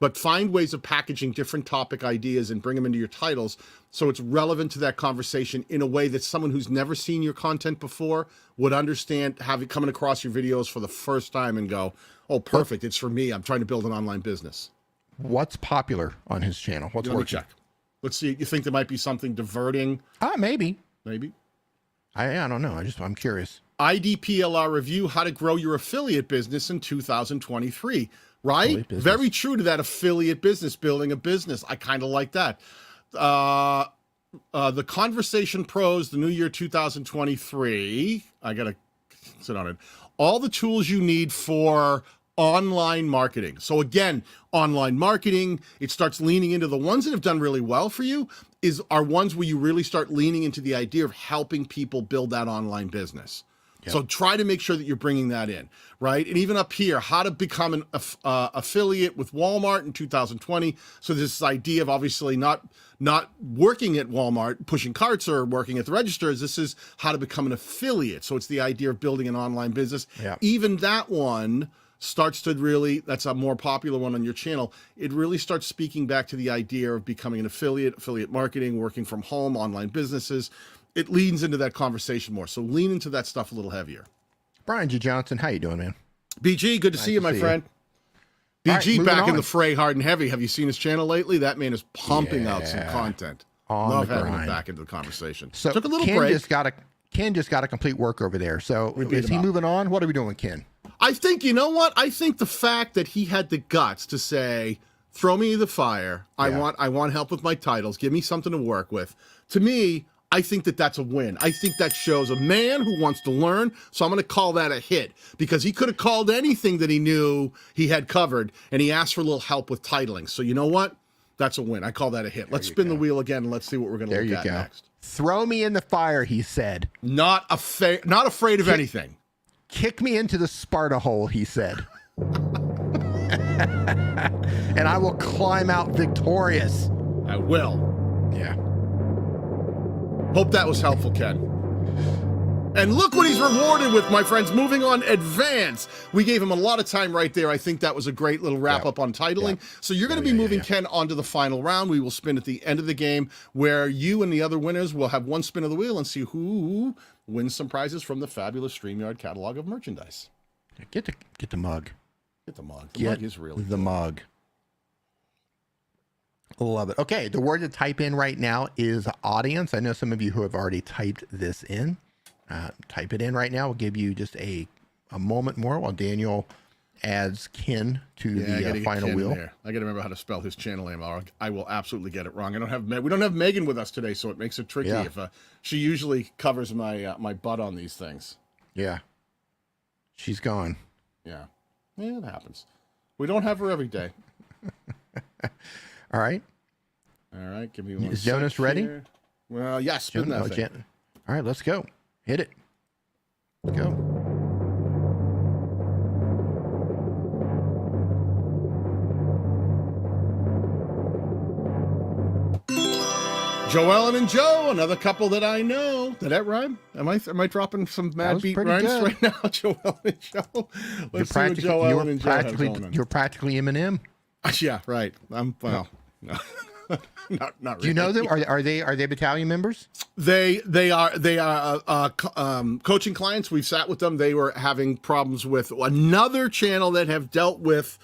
but find ways of packaging different topic ideas and bring them into your titles so it's relevant to that conversation in a way that someone who's never seen your content before would understand, have it coming across your videos for the first time and go, oh, perfect, it's for me. I'm trying to build an online business. What's popular on his channel? What's working? Let me check. Let's see. You think there might be something diverting? Maybe. Maybe. I don't know. I'm curious. IDPLR review, how to grow your affiliate business in 2023. Right? Very true to that affiliate business, building a business. I kind of like that. The Conversation Pros, the new year 2023. I got to sit on it. All the tools you need for online marketing. So again, online marketing, it starts leaning into the ones that have done really well for you are ones where you really start leaning into the idea of helping people build that online business. So try to make sure that you're bringing that in, right? And even up here, how to become an affiliate with Walmart in 2020. So this idea of obviously not working at Walmart, pushing carts or working at the registers. This is how to become an affiliate. So it's the idea of building an online business. Even that one starts to really, that's a more popular one on your channel, it really starts speaking back to the idea of becoming an affiliate marketing, working from home, online businesses. It leans into that conversation more. So lean into that stuff a little heavier. Brian G. Johnson, how you doing, man? BG, good to see you, my friend. BG right, back in the fray hard and heavy. Have you seen his channel lately? That man is pumping out some content. Love having him back into the conversation. So took a little Ken break. Ken just got a complete work over there. So is he moving on? What are we doing with Ken? I think, you know what? I think the fact that he had the guts to say, throw me in the fire. I want help with my titles. Give me something to work with. To me, I think that that's a win. I think that shows a man who wants to learn. So I'm going to call that a hit, because he could have called anything that he knew he had covered, and he asked for a little help with titling. So you know what? That's a win. I call that a hit. Let's spin the wheel again, and let's see what we're going to look at next. Throw me in the fire, he said. Not afraid of anything. Kick me into the Sparta hole, he said. And I will climb out victorious. I will. Yeah. Hope that was helpful, Ken. And look what he's rewarded with, my friends. Moving on, advance. We gave him a lot of time right there. I think that was a great little wrap up on titling. So you're going to be moving Ken onto the final round. We will spin at the end of the game, where you and the other winners will have one spin of the wheel and see who wins some prizes from the fabulous StreamYard catalog of merchandise. Get the mug. Get the mug. The mug is really the mug. Love it. Okay, the word to type in right now is audience. I know some of you who have already typed this in. Type it in right now. We'll give you just a moment more while Daniel adds Ken to the final wheel. I got to remember how to spell his channel name. I will absolutely get it wrong. We don't have Megan with us today, so it makes it tricky. If she usually covers my my butt on these things. Yeah, she's gone. Yeah, it happens. We don't have her every day. All right. Give me one. Is Jonas ready? Here. Well, yes. Spin that thing. All right, let's go. Hit it. Let's go. Joellen and Joe, another couple that I know. Did that rhyme? Am I dropping some mad beat rhymes right now? Joellen and Joe. Let's see what Joellen and Joe have going on. You're practically Eminem. Yeah, right. No. Not really. Do you know them? Are they battalion members? They are coaching clients. We've sat with them. They were having problems with another channel that have dealt with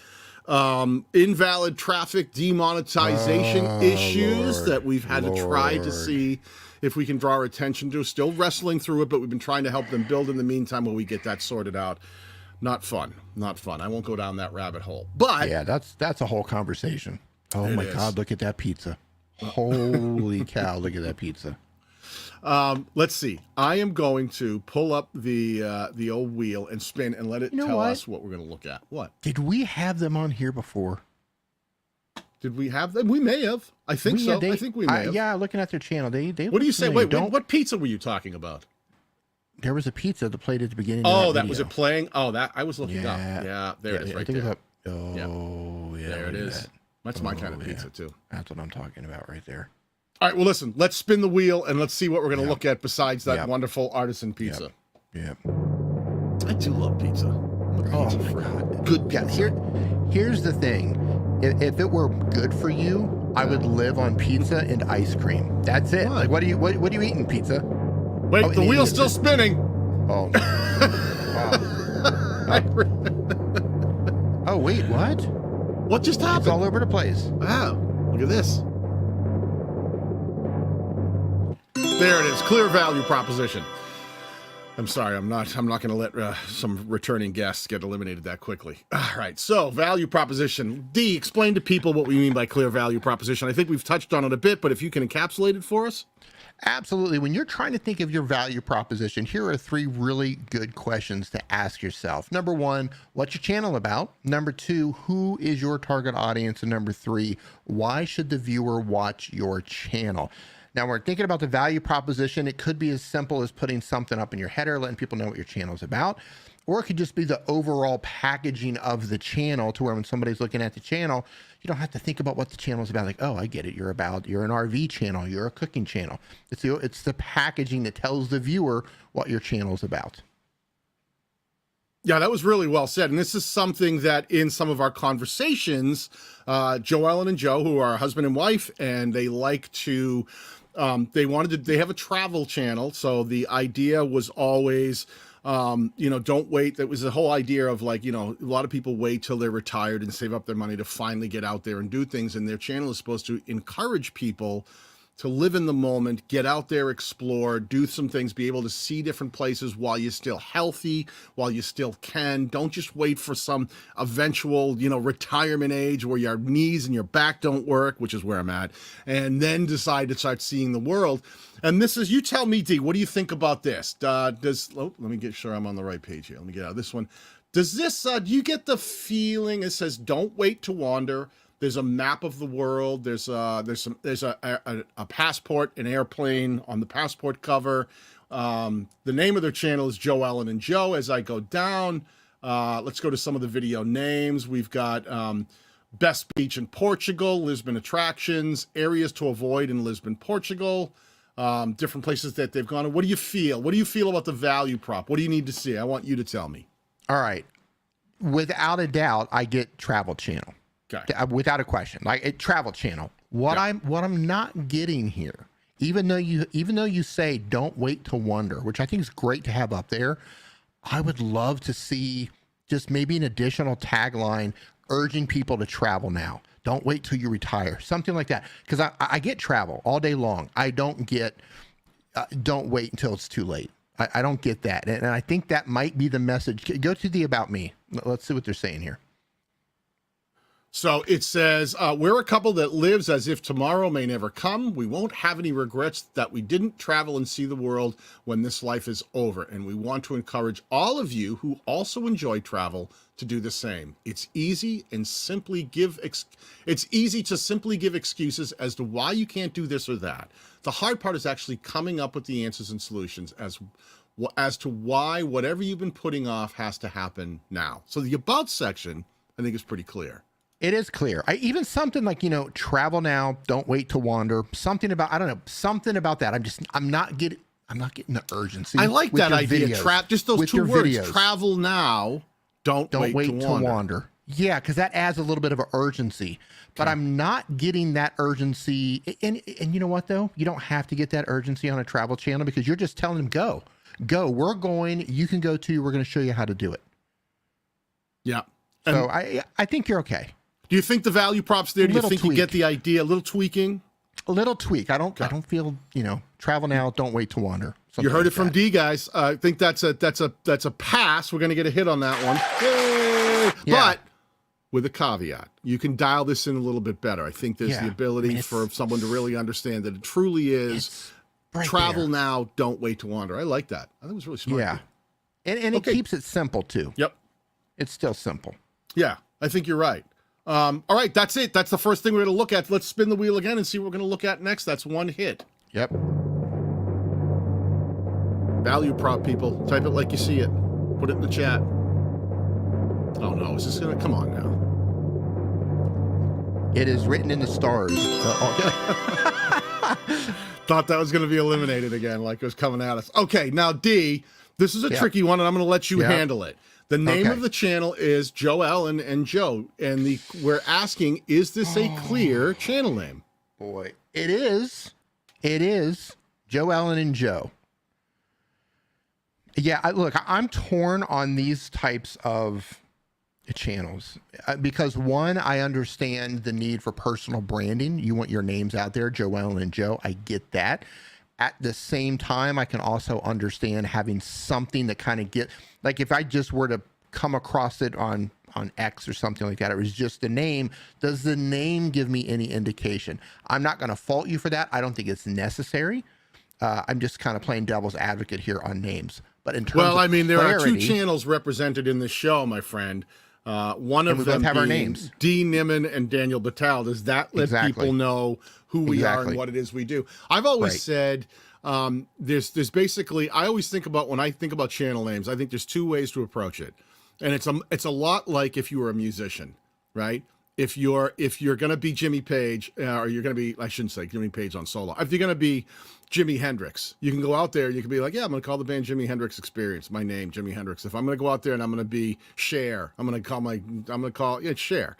invalid traffic demonetization issues that we've had to try to see if we can draw our attention to. Still wrestling through it, but we've been trying to help them build in the meantime while we get that sorted out. Not fun. I won't go down that rabbit hole. But yeah, that's a whole conversation. Oh my God, look at that pizza. Holy cow, look at that pizza. Let's see. I am going to pull up the old wheel and spin and let it tell us what we're going to look at. What? Did we have them on here before? Did we have them? We may have. I think so. I think we may have. Yeah, looking at their channel. They what do you say? Wait, what pizza were you talking about? There was a pizza that played at the beginning of that was it playing? Oh, that I was looking up. Yeah, there it is right there. Oh, yeah. There it is. That's my kind of pizza, too. That's what I'm talking about right there. All right, well, listen, let's spin the wheel and let's see what we're going to look at besides that wonderful artisan pizza. Yep. I do love pizza. Oh, my God. Good pizza. Here's the thing. If it were good for you, I would live on pizza and ice cream. That's it. Like, what are you eating, pizza? Wait, the wheel's still spinning. Oh. Wow. Oh, wait, what? What just happened? It's all over the place. Wow. Look at this. There it is. Clear value proposition. I'm sorry. I'm not going to let some returning guests get eliminated that quickly. All right. So value proposition. Dee, explain to people what we mean by clear value proposition. I think we've touched on it a bit, but if you can encapsulate it for us. Absolutely. When you're trying to think of your value proposition, here are 3 really good questions to ask yourself. Number 1, what's your channel about? Number 2, who is your target audience? And number 3, why should the viewer watch your channel? Now, when we're thinking about the value proposition, it could be as simple as putting something up in your header, letting people know what your channel is about. Or it could just be the overall packaging of the channel to where when somebody's looking at the channel, you don't have to think about what the channel is about. Like, oh, I get it. You're an RV channel. You're a cooking channel. It's the packaging that tells the viewer what your channel is about. Yeah, that was really well said. And this is something that in some of our conversations, Joe Ellen and Joe, who are husband and wife, and they like to, they have a travel channel. So the idea was always, don't wait. That was the whole idea of like, a lot of people wait till they're retired and save up their money to finally get out there and do things. And their channel is supposed to encourage people to live in the moment, get out there, explore, do some things, be able to see different places while you're still healthy, while you still can. Don't just wait for some eventual, retirement age where your knees and your back don't work, which is where I'm at, and then decide to start seeing the world. And this is, you tell me, Dee, what do you think about this? Let me get sure I'm on the right page here. Let me get out of this one. Does this, do you get the feeling it says, don't wait to wander? There's a map of the world. There's a passport, an airplane on the passport cover. The name of their channel is Joe Ellen and Joe. As I go down, let's go to some of the video names. We've got best beach in Portugal, Lisbon attractions, areas to avoid in Lisbon, Portugal, different places that they've gone. What do you feel? What do you feel about the value prop? What do you need to see? I want you to tell me. All right. Without a doubt, I get Travel Channel. Okay. Without a question, like a Travel Channel. What I'm not getting here, even though you say don't wait to wonder, which I think is great to have up there, I would love to see just maybe an additional tagline urging people to travel now. Don't wait till you retire, something like that. Because I get travel all day long. I don't get don't wait until it's too late. I don't get that, and I think that might be the message. Go to the About Me. Let's see what they're saying here. So it says, we're a couple that lives as if tomorrow may never come. We won't have any regrets that we didn't travel and see the world when this life is over. And we want to encourage all of you who also enjoy travel to do the same. It's easy to simply give excuses as to why you can't do this or that. The hard part is actually coming up with the answers and solutions as to why whatever you've been putting off has to happen now. So the About section, I think, is pretty clear. It is clear. Even something like, travel now, don't wait to wander. Something about, I don't know, something about that. I'm not getting the urgency. I like that idea. Just those two words. Videos. Travel now, don't wait to wander. Yeah, because that adds a little bit of an urgency. But I'm not getting that urgency. And you know what, though? You don't have to get that urgency on a travel channel because you're just telling them, go. We're going. You can go too. We're going to show you how to do it. Yeah. So I think you're okay. Do you think the value prop's there? Do you think you get the idea? A little tweaking? A little tweak. I don't feel, travel now, don't wait to wander. You heard it from D, guys. I think that's a pass. We're going to get a hit on that one. Yay! Yeah. But with a caveat, you can dial this in a little bit better. I think there's the ability for someone to really understand that it truly is travel now, don't wait to wander. I like that. I think it was really smart. Yeah. And it keeps it simple too. Yep. It's still simple. Yeah, I think you're right. All right, that's it. That's the first thing we're going to look at. Let's spin the wheel again and see what we're going to look at next. That's one hit. Yep. Value prop, people. Type it like you see it. Put it in the chat. Oh, no. Is this going to... Come on now. It is written in the stars. Thought that was going to be eliminated again, like it was coming at us. Okay, now, D, this is a tricky one, and I'm going to let you handle it. The name of the channel is Joe Ellen and Joe, and we're asking, is this a clear channel name? Boy, it is. It is Joe Ellen and Joe. Yeah, look, I'm torn on these types of channels because one, I understand the need for personal branding. You want your names out there, Joe Ellen and Joe. I get that. At the same time, I can also understand having something that kind of like if I just were to come across it on X or something like that, it was just a name. Does the name give me any indication? I'm not going to fault you for that. I don't think it's necessary. I'm just kind of playing devil's advocate here on names. But in terms of there clarity, are two channels represented in the show, my friend. One of them have our being names. D. Nimmin and Daniel Batal. Does that let people know who we are and what it is we do? I've always said there's basically, I always think about, when I think about channel names, I think there's two ways to approach it. And it's a lot like if you were a musician, right? if you're going to be Jimmy Page, or you're going to be, I shouldn't say Jimmy Page on solo. If you're going to be Jimi Hendrix, you can go out there. You can be like, yeah, I'm going to call the band Jimi Hendrix Experience. My name, Jimi Hendrix. If I'm going to go out there and I'm going to be Cher, I'm going to call it Cher.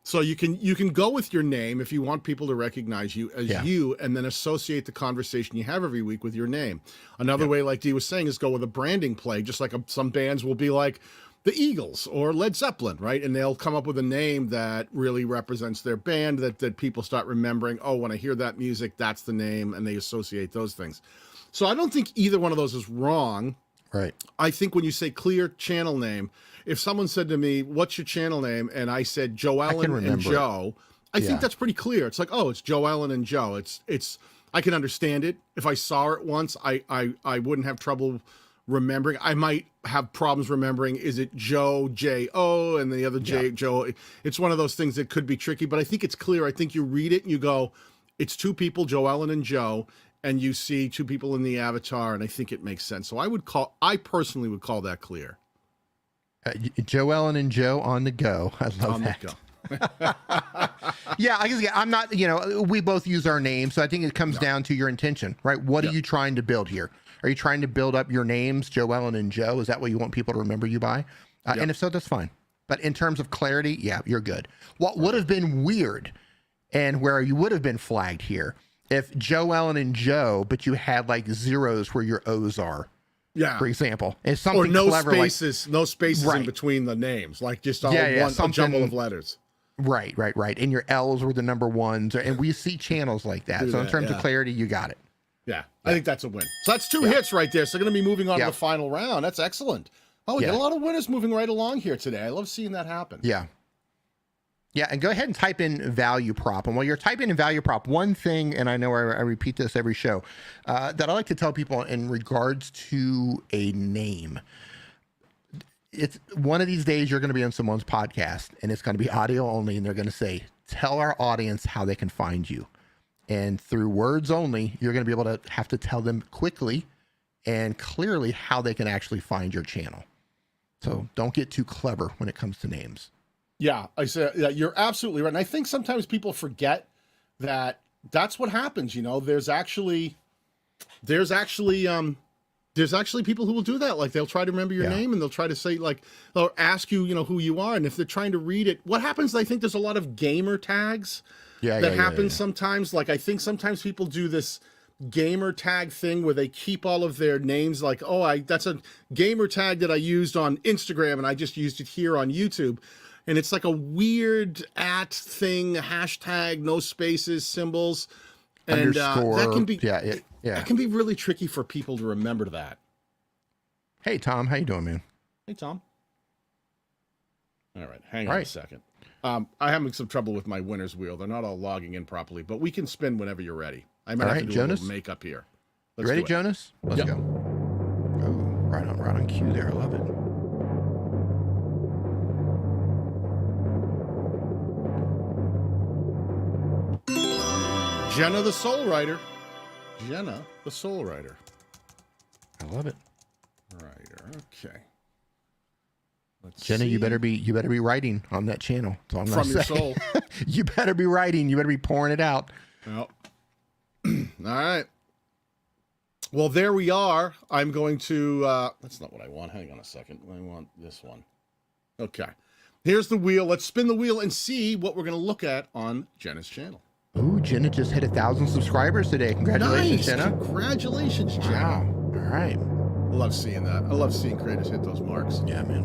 So you can go with your name if you want people to recognize you as you, and then associate the conversation you have every week with your name. Another way, like Dee was saying, is go with a branding play. Just like some bands will be like the Eagles or Led Zeppelin, right? And they'll come up with a name that really represents their band, that people start remembering, oh, when I hear that music, that's the name, and they associate those things. So I don't think either one of those is wrong. Right. I think when you say clear channel name, if someone said to me, what's your channel name? And I said Joellen and Joe, I think that's pretty clear. It's like, oh, it's Joellen and Joe. It's I can understand it. If I saw it once, I wouldn't have trouble remembering. I might have problems remembering, is it Joe, J-O, and the other Joe? It's one of those things that could be tricky, but I think it's clear. I think you read it and you go, it's two people, Joellen and Joe, and you see two people in the avatar, and I think it makes sense. So I personally would call that clear. Joellen and Joe on the go. I love on that. The go. Yeah, I guess I'm not, we both use our names, so I think it comes down to your intention, right? What are you trying to build here? Are you trying to build up your names, Joellen and Joe? Is that what you want people to remember you by? And if so, that's fine. But in terms of clarity, yeah, you're good. What would have been weird, and where you would have been flagged here, if Joellen and Joe, but you had like zeros where your O's are. Yeah. For example, it's something or no clever, spaces, no spaces in between the names, like just all a jumble of letters. Right. And your L's were the number ones, and we see channels like that. So in terms of clarity, you got it. Yeah, I think that's a win. So that's two hits right there. So going to be moving on to the final round. That's excellent. Oh, we got a lot of winners moving right along here today. I love seeing that happen. Yeah. Yeah, and go ahead and type in value prop. And while you're typing in value prop, one thing, and I know I repeat this every show, that I like to tell people in regards to a name. It's one of these days you're going to be on someone's podcast, and it's going to be audio only, and they're going to say, tell our audience how they can find you. And through words only, you're going to be able to have to tell them quickly and clearly how they can actually find your channel. So don't get too clever when it comes to names. Yeah, I said you're absolutely right. And I think sometimes people forget that that's what happens. There's actually people who will do that. Like they'll try to remember your name, and they'll try to say, like, they'll ask you, who you are. And if they're trying to read it, what happens? I think there's a lot of gamer tags that happen sometimes. Like I think sometimes people do this gamer tag thing where they keep all of their names, like, oh, that's a gamer tag that I used on Instagram, and I just used it here on YouTube. And it's like a weird @ thing, hashtag, no spaces, symbols. And that can be that can be really tricky for people to remember that. Hey, Tom, how you doing, man? Hey, Tom. All right, hang on a second. I'm having some trouble with my winner's wheel. They're not all logging in properly, but we can spin whenever you're ready. I might have to do a little makeup here. You ready, Jonas? Let's go. Oh, right on cue there. I love it. Jenna the Soul Writer. Jenna the Soul Writer. I love it. Writer. Okay. Jenna, you better be writing on that channel. That's all I'm From your soul. You better be writing. You better be pouring it out. Well, all right. Well, there we are. I'm going to, that's not what I want. Hang on a second. I want this one. Okay. Here's the wheel. Let's spin the wheel and see what we're going to look at on Jenna's channel. Oh, Jenna just hit 1,000 subscribers today. Congratulations, Jenna. Congratulations, Jenna. Wow. All right. I love seeing that. I love seeing creators hit those marks. Yeah, man.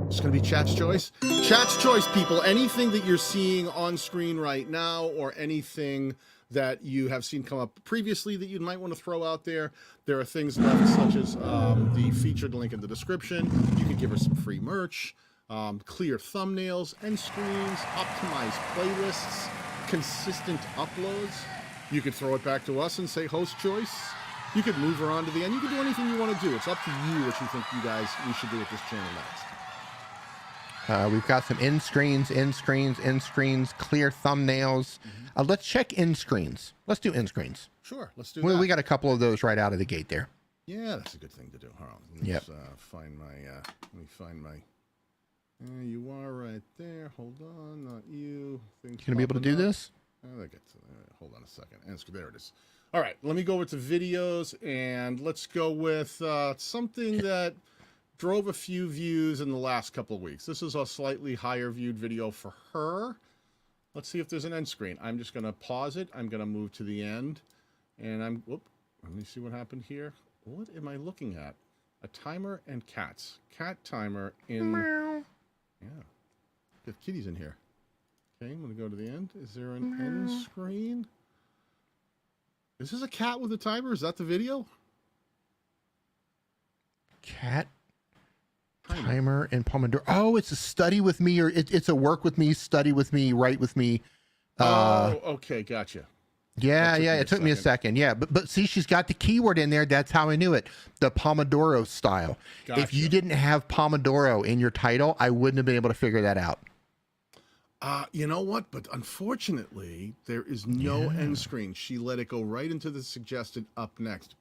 It's going to be Chat's Choice. Chat's Choice, people. Anything that you're seeing on screen right now, or anything that you have seen come up previously that you might want to throw out there, there are things left such as the featured link in the description. You can give her some free merch, clear thumbnails, end screens, optimized playlists, consistent uploads. You could throw it back to us and say host choice. You could move her on to the end. You could do anything you want to do. It's up to you what you think we should do with this channel next. We've got some end screens, clear thumbnails. Let's check end screens. Let's do end screens. Sure, let's do that. We got a couple of those right out of the gate there. Yeah, that's a good thing to do. Hold on. Let me find my There you are right there. Hold on, not you. Things Gonna be able to do this? Hold on a second. And there it is. All right, let me go with the videos, and let's go with something that drove a few views in the last couple of weeks. This is a slightly higher viewed video for her. Let's see if there's an end screen. I'm just going to pause it. I'm going to move to the end, and let me see what happened here. What am I looking at? A timer and cats. Cat timer in... Meow. Yeah. Got kitties in here. Okay, I'm going to go to the end. Is there an end screen? Is this a cat with a timer? Is that the video? Cat timer and Pomodoro. Oh, it's a study with me, or it's a work with me, study with me, write with me. Okay, gotcha. Yeah, it took me a second. Yeah, but see, she's got the keyword in there. That's how I knew it. The Pomodoro style. Gotcha. If you didn't have Pomodoro in your title, I wouldn't have been able to figure that out. You know what? But unfortunately, there is no end screen. She let it go right into the suggested up next.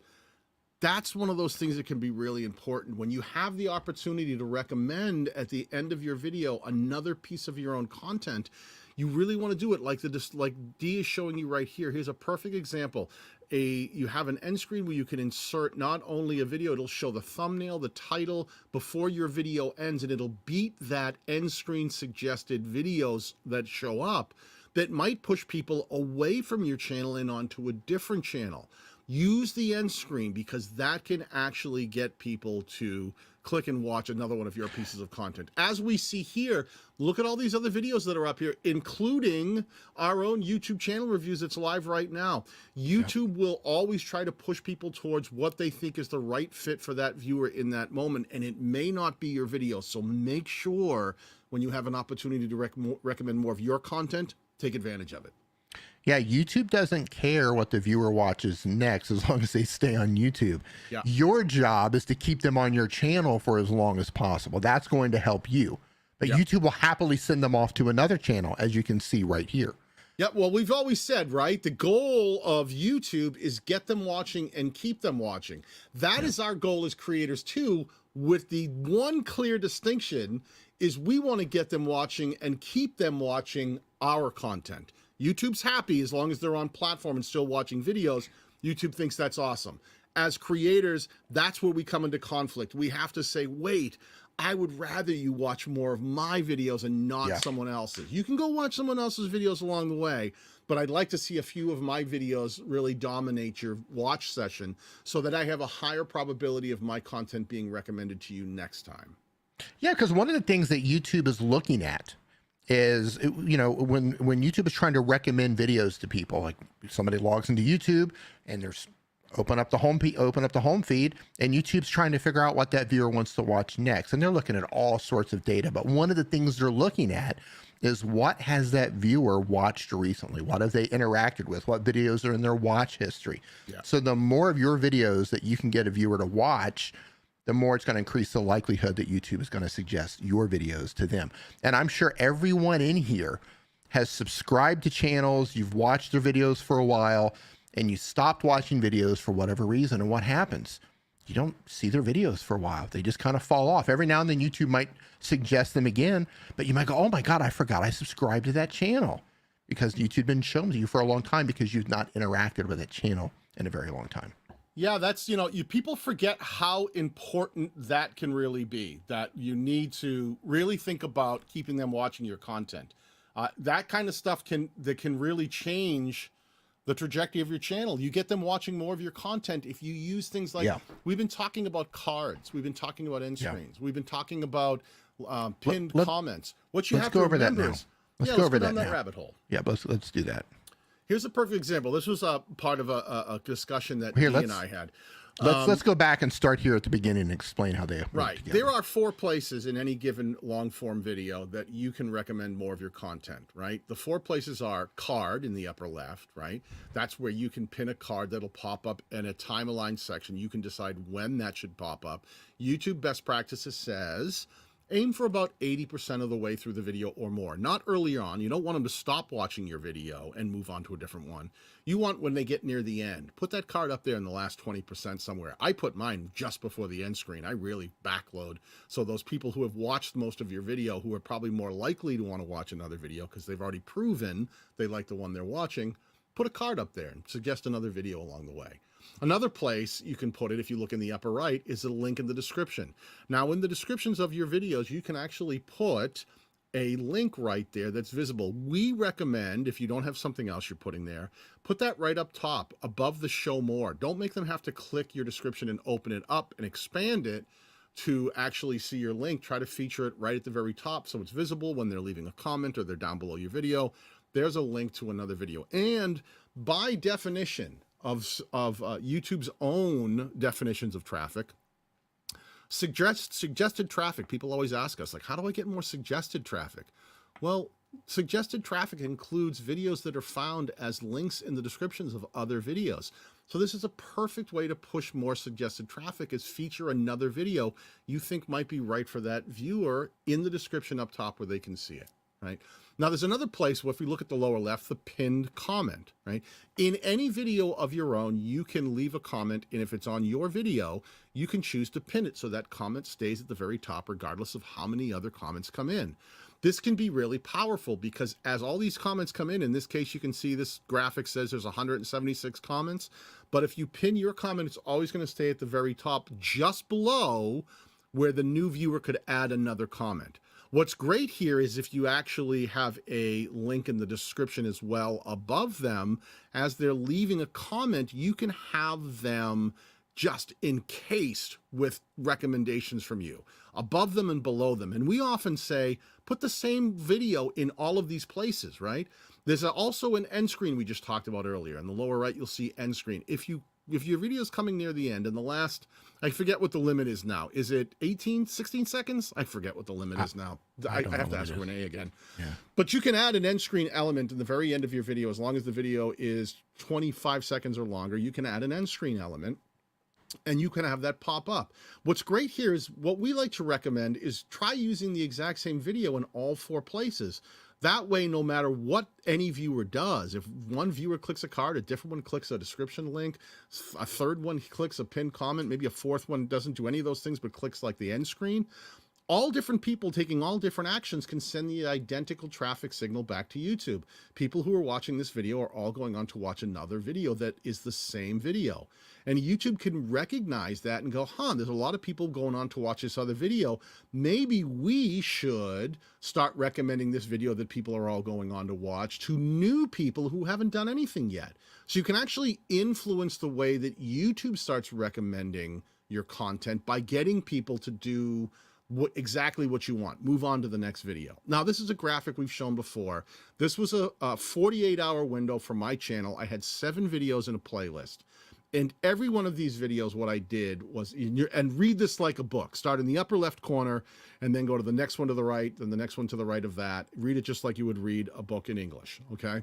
That's one of those things that can be really important. When you have the opportunity to recommend at the end of your video another piece of your own content, you really want to do it like Dee is showing you right here. Here's a perfect example. You have an end screen where you can insert not only a video, it'll show the thumbnail, the title before your video ends, and it'll beat that end screen suggested videos that show up that might push people away from your channel and onto a different channel. Use the end screen, because that can actually get people to click and watch another one of your pieces of content. As we see here, look at all these other videos that are up here, including our own YouTube channel reviews that's live right now. YouTube will always try to push people towards what they think is the right fit for that viewer in that moment, and it may not be your video. So make sure when you have an opportunity to recommend more of your content, take advantage of it. Yeah, YouTube doesn't care what the viewer watches next as long as they stay on YouTube. Yeah. Your job is to keep them on your channel for as long as possible. That's going to help you. But YouTube will happily send them off to another channel, as you can see right here. Yeah, well, we've always said, right, the goal of YouTube is get them watching and keep them watching. That is our goal as creators too, with the one clear distinction is we want to get them watching and keep them watching our content. YouTube's happy as long as they're on platform and still watching videos. YouTube thinks that's awesome. As creators, that's where we come into conflict. We have to say, wait, I would rather you watch more of my videos and not someone else's. You can go watch someone else's videos along the way, but I'd like to see a few of my videos really dominate your watch session so that I have a higher probability of my content being recommended to you next time. Yeah, because one of the things that YouTube is looking at is, you know, when YouTube is trying to recommend videos to people, like somebody logs into YouTube and there's open up the home feed, and YouTube's trying to figure out what that viewer wants to watch next, and they're looking at all sorts of data. But one of the things they're looking at is what has that viewer watched recently? What have they interacted with? What videos are in their watch history? So the more of your videos that you can get a viewer to watch, the more it's going to increase the likelihood that YouTube is going to suggest your videos to them. And I'm sure everyone in here has subscribed to channels, you've watched their videos for a while, and you stopped watching videos for whatever reason. And what happens? You don't see their videos for a while. They just kind of fall off. Every now and then YouTube might suggest them again, but you might go, oh my God, I forgot I subscribed to that channel, because YouTube's been shown to you for a long time because you've not interacted with that channel in a very long time. Yeah, that's, you know, people forget how important that can really be, that you need to really think about keeping them watching your content. That kind of stuff can really change the trajectory of your channel. You get them watching more of your content if you use things like, we've been talking about cards, we've been talking about end screens, we've been talking about pinned comments. What you have to remember is, let's go over down that rabbit hole. Yeah, let's do that. Here's a perfect example. This was a part of a discussion that Dee and I had. Let's go back and start here at the beginning and explain how they work together. There are 4 places in any given long form video that you can recommend more of your content, right? The 4 places are card in the upper left, right? That's where you can pin a card that'll pop up in a time-aligned section. You can decide when that should pop up. YouTube best practices says aim for about 80% of the way through the video or more. Not early on. You don't want them to stop watching your video and move on to a different one. You want when they get near the end. Put that card up there in the last 20% somewhere. I put mine just before the end screen. I really backload. So those people who have watched most of your video, who are probably more likely to want to watch another video because they've already proven they like the one they're watching, put a card up there and suggest another video along the way. Another place you can put it, if you look in the upper right, is a link in the description. Now, in the descriptions of your videos, you can actually put a link right there that's visible. We recommend, if you don't have something else you're putting there, put that right up top above the show more. Don't make them have to click your description and open it up and expand it to actually see your link. Try to feature it right at the very top so it's visible when they're leaving a comment or they're down below your video. There's a link to another video. And by definition of YouTube's own definitions of traffic, suggested traffic. People always ask us, like, how do I get more suggested traffic? Well, suggested traffic includes videos that are found as links in the descriptions of other videos. So this is a perfect way to push more suggested traffic, is feature another video you think might be right for that viewer in the description up top where they can see it, right? Now, there's another place where if we look at the lower left, the pinned comment, right? In any video of your own, you can leave a comment, and if it's on your video, you can choose to pin it so that comment stays at the very top regardless of how many other comments come in. This can be really powerful because as all these comments come in this case, you can see this graphic says there's 176 comments, but if you pin your comment, it's always going to stay at the very top just below where the new viewer could add another comment. What's great here is if you actually have a link in the description as well above them, as they're leaving a comment, you can have them just encased with recommendations from you, above them and below them. And we often say, put the same video in all of these places, right? There's also an end screen we just talked about earlier. In the lower right, you'll see end screen. If your video is coming near the end and the last, I forget what the limit is now. Is it 16 seconds? I forget what the limit is now. I have to ask Renee again. Yeah. But you can add an end screen element in the very end of your video. As long as the video is 25 seconds or longer, you can add an end screen element and you can have that pop up. What's great here is what we like to recommend is try using the exact same video in all 4 places. That way, no matter what any viewer does, if one viewer clicks a card, a different one clicks a description link, a third one clicks a pinned comment, maybe a fourth one doesn't do any of those things but clicks like the end screen, all different people taking all different actions can send the identical traffic signal back to YouTube. People who are watching this video are all going on to watch another video that is the same video. And YouTube can recognize that and go, there's a lot of people going on to watch this other video. Maybe we should start recommending this video that people are all going on to watch to new people who haven't done anything yet. So you can actually influence the way that YouTube starts recommending your content by getting people to do exactly what you want. Move on to the next video. Now, this is a graphic we've shown before. This was a 48-hour window for my channel. I had 7 videos in a playlist. And every one of these videos, what I did was, and read this like a book. Start in the upper left corner, and then go to the next one to the right, then the next one to the right of that. Read it just like you would read a book in English, okay?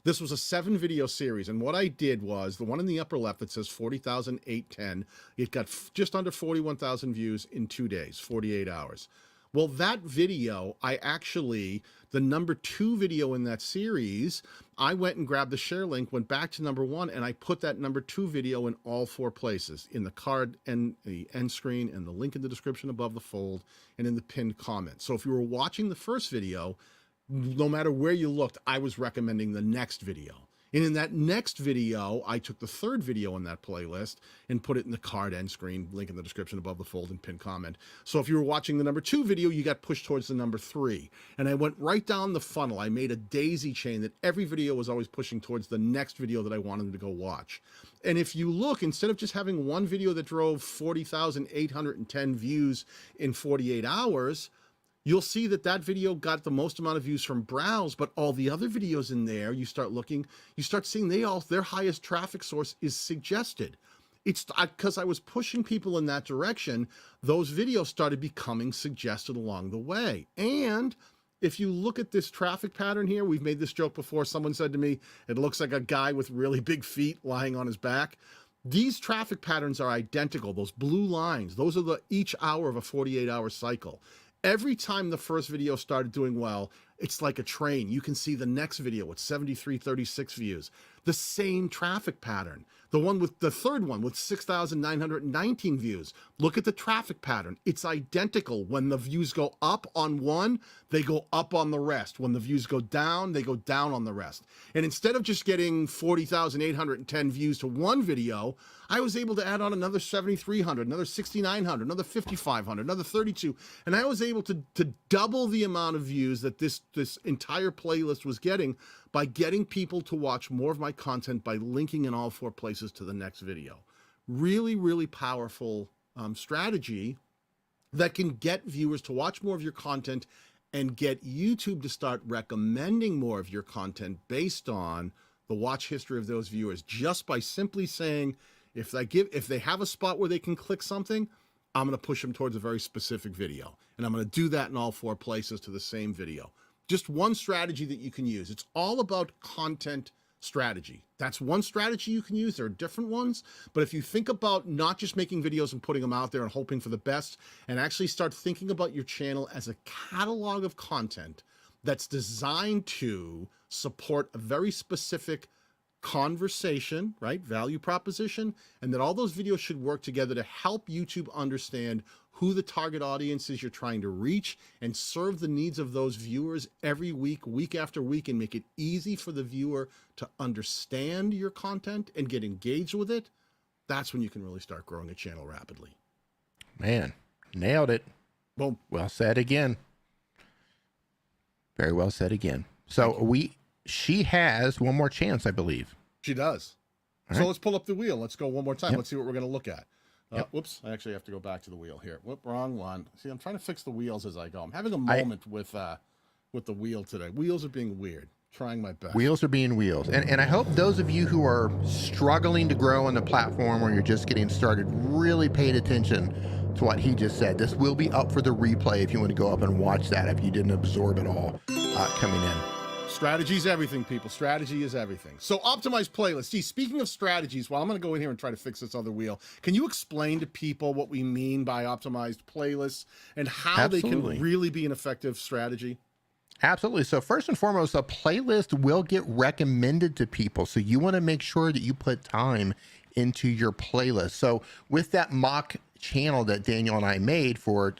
This was a 7-video series, and what I did was, the one in the upper left that says 40,810, it got just under 41,000 views in 2 days, 48 hours. Well, that video, the number 2 video in that series, I went and grabbed the share link, went back to number 1, and I put that number 2 video in all 4 places, in the card and the end screen, and the link in the description above the fold, and in the pinned comment. So if you were watching the first video, no matter where you looked, I was recommending the next video. And in that next video, I took the 3rd video in that playlist and put it in the card end screen, link in the description above the fold, and pinned comment. So if you were watching the number 2 video, you got pushed towards the number 3. And I went right down the funnel. I made a daisy chain that every video was always pushing towards the next video that I wanted them to go watch. And if you look, instead of just having one video that drove 40,810 views in 48 hours, you'll see that that video got the most amount of views from browse, but all the other videos in there, you start looking, you start seeing their highest traffic source is suggested. It's because I was pushing people in that direction, those videos started becoming suggested along the way. And if you look at this traffic pattern here, we've made this joke before. Someone said to me, it looks like a guy with really big feet lying on his back. These traffic patterns are identical. Those blue lines, those are each hour of a 48-hour cycle. Every time the first video started doing well, it's like a train. You can see the next video with 7336 views. The same traffic pattern. The third one with 6,919 views. Look at the traffic pattern. It's identical. When the views go up on one, they go up on the rest. When the views go down, they go down on the rest. And instead of just getting 40,810 views to one video, I was able to add on another 7,300, another 6,900, another 5,500, another 32. And I was able to double the amount of views that this entire playlist was getting by getting people to watch more of my content by linking in all 4 places to the next video. Really, really powerful strategy that can get viewers to watch more of your content and get YouTube to start recommending more of your content based on the watch history of those viewers, just by simply saying, if they have a spot where they can click something, I'm going to push them towards a very specific video. And I'm going to do that in all 4 places to the same video. Just one strategy that you can use. It's all about content strategy. That's one strategy you can use. There are different ones. But if you think about not just making videos and putting them out there and hoping for the best, and actually start thinking about your channel as a catalog of content that's designed to support a very specific conversation, right? Value proposition, and that all those videos should work together to help YouTube understand who the target audience is you're trying to reach and serve the needs of those viewers every week, week after week, and make it easy for the viewer to understand your content and get engaged with it. That's when you can really start growing a channel rapidly. Man, nailed it. Boom. Well said again. Very well said again. So she has one more chance, I believe. She does. All So right. let's pull up the wheel. Let's go one more time. Yep. Let's see what we're going to look at. Yep. Whoops. I actually have to go back to the wheel here. Whoop, wrong one. See, I'm trying to fix the wheels as I go. I'm having a moment with the wheel today. Wheels are being weird. Trying my best. Wheels are being wheels. And I hope those of you who are struggling to grow on the platform or you're just getting started really paid attention to what he just said. This will be up for the replay if you want to go up and watch that if you didn't absorb it all coming in. Strategy is everything, people. Strategy is everything. So optimized playlist. Gee, speaking of strategies, well, I'm going to go in here and try to fix this other wheel. Can you explain to people what we mean by optimized playlists and how Absolutely. they can really be an effective strategy? Absolutely. So first and foremost, a playlist will get recommended to people. So you want to make sure that you put time into your playlist. So with that mock channel that Daniel and I made for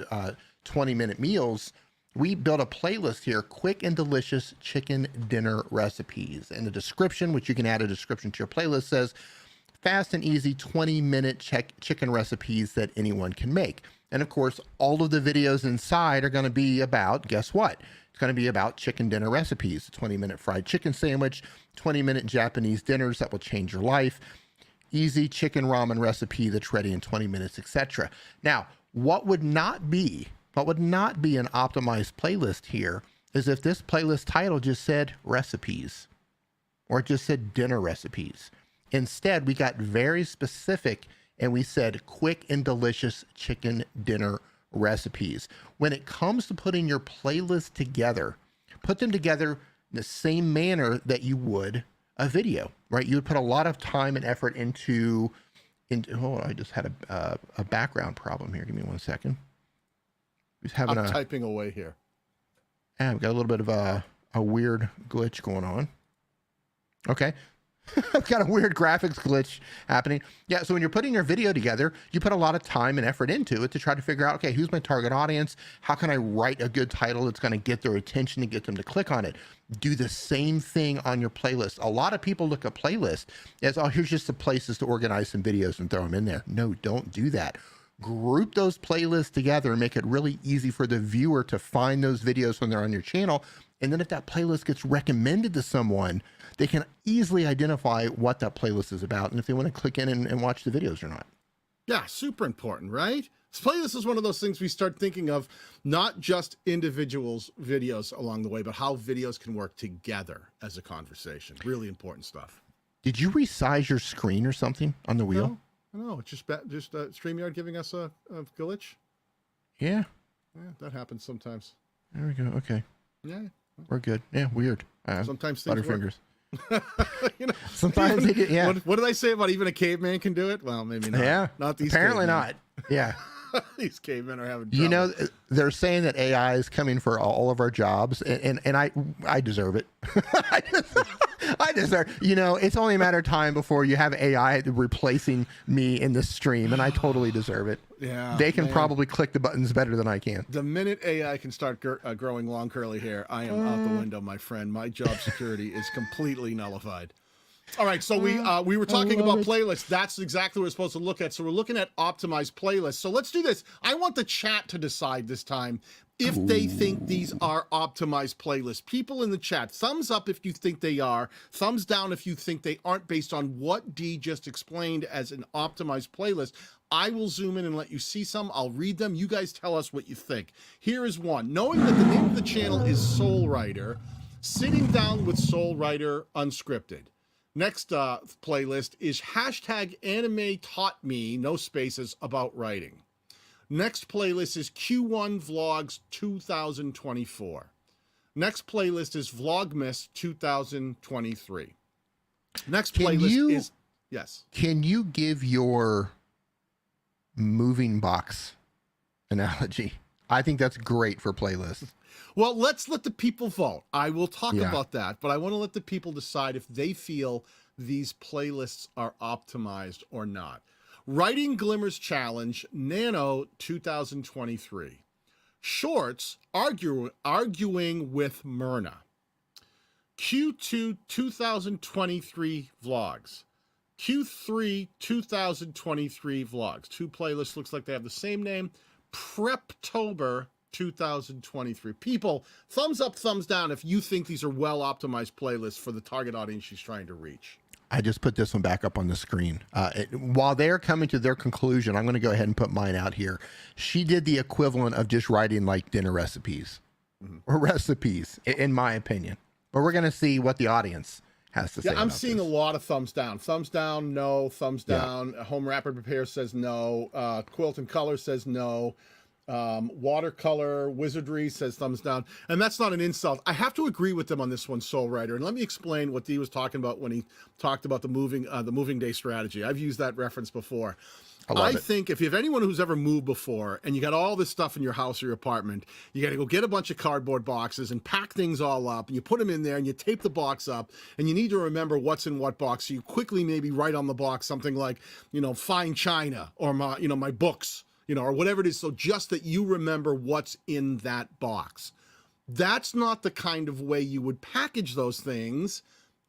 20-minute meals, we built a playlist here, quick and delicious chicken dinner recipes. And the description, which you can add a description to your playlist, says fast and easy 20-minute chicken recipes that anyone can make. And of course, all of the videos inside are going to be about, guess what? It's going to be about chicken dinner recipes, a 20-minute fried chicken sandwich, 20-minute Japanese dinners that will change your life, easy chicken ramen recipe that's ready in 20 minutes, etc. Now, what would not be an optimized playlist here is if this playlist title just said recipes or it just said dinner recipes. Instead, we got very specific and we said quick and delicious chicken dinner recipes. When it comes to putting your playlist together, put them together in the same manner that you would a video, right? You would put a lot of time and effort into hold on, I just had a background problem here. Give me 1 second. I'm typing away here. Yeah, we've got a little bit of a weird glitch going on. Okay. I've got a weird graphics glitch happening. Yeah, so when you're putting your video together, you put a lot of time and effort into it to try to figure out, okay, who's my target audience? How can I write a good title that's going to get their attention and get them to click on it? Do the same thing on your playlist. A lot of people look at playlists as, oh, here's just the places to organize some videos and throw them in there. No, don't do that. Group those playlists together and make it really easy for the viewer to find those videos when they're on your channel. And then if that playlist gets recommended to someone, they can easily identify what that playlist is about and if they want to click in and watch the videos or not. Yeah, super important, right? Playlist is one of those things we start thinking of, not just individuals' videos along the way, but how videos can work together as a conversation. Really important stuff. Did you resize your screen or something on the wheel? No, it's just StreamYard giving us a glitch. Yeah. Yeah, that happens sometimes. There we go. Okay. Yeah. We're good. Yeah, weird. Sometimes things work. Butterfingers. You know, Sometimes they get, yeah. What did I say about even a caveman can do it? Well, maybe not. Yeah. Not these Apparently cavemen. not. Yeah. These cavemen are having trouble. You know, they're saying that AI is coming for all of our jobs, and I deserve it. I deserve. You know, it's only a matter of time before you have AI replacing me in this stream, and I totally deserve it. Yeah, they can probably click the buttons better than I can. The minute AI can start growing long curly hair, I am out the window, my friend. My job security is completely nullified. All right, so we were talking about playlists. That's exactly what we're supposed to look at. So we're looking at optimized playlists. So let's do this. I want the chat to decide this time if they think these are optimized playlists. People in the chat, thumbs up if you think they are, thumbs down if you think they aren't, based on what Dee just explained as an optimized playlist. I will zoom in and let you see some. I'll read them. You guys tell us what you think. Here is one. Knowing that the name of the channel is Soul Writer, sitting down with Soul Writer Unscripted. Next playlist is hashtag anime taught me, no spaces, about writing. Next playlist is Q1 Vlogs 2024. Next playlist is Vlogmas 2023. Next playlist is, yes. Can you give your moving box analogy? I think that's great for playlists. Well, let's let the people vote. I will talk about that, but I want to let the people decide if they feel these playlists are optimized or not. Writing Glimmers Challenge, Nano 2023. Shorts, Arguing with Myrna. Q2 2023 Vlogs. Q3 2023 Vlogs. Two playlists, looks like they have the same name. Preptober 2023. People, thumbs up, thumbs down if you think these are well-optimized playlists for the target audience she's trying to reach. I just put this one back up on the screen. While they're coming to their conclusion, I'm going to go ahead and put mine out here. She did the equivalent of just writing like dinner recipes or recipes, in my opinion. But we're going to see what the audience has to say. I'm seeing a lot of thumbs down. Thumbs down, no. Thumbs down. Home Rapid Prepare says no. Quilt and Color says no. Watercolor Wizardry says thumbs down, and that's not an insult. I have to agree with them on this one, Soul Writer, and let me explain what Dee was talking about when he talked about the moving day strategy. I've used that reference before. I think if you have anyone who's ever moved before and you got all this stuff in your house or your apartment, you got to go get a bunch of cardboard boxes and pack things all up, and you put them in there and you tape the box up, and you need to remember what's in what box. So you quickly maybe write on the box something like, fine china, or my books, or whatever it is. So just that you remember what's in that box. That's not the kind of way you would package those things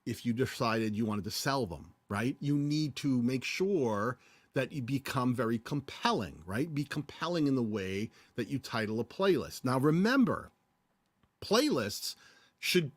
if you decided you wanted to sell them, right? You need to make sure that you become very compelling, right? Be compelling in the way that you title a playlist. Now remember, playlists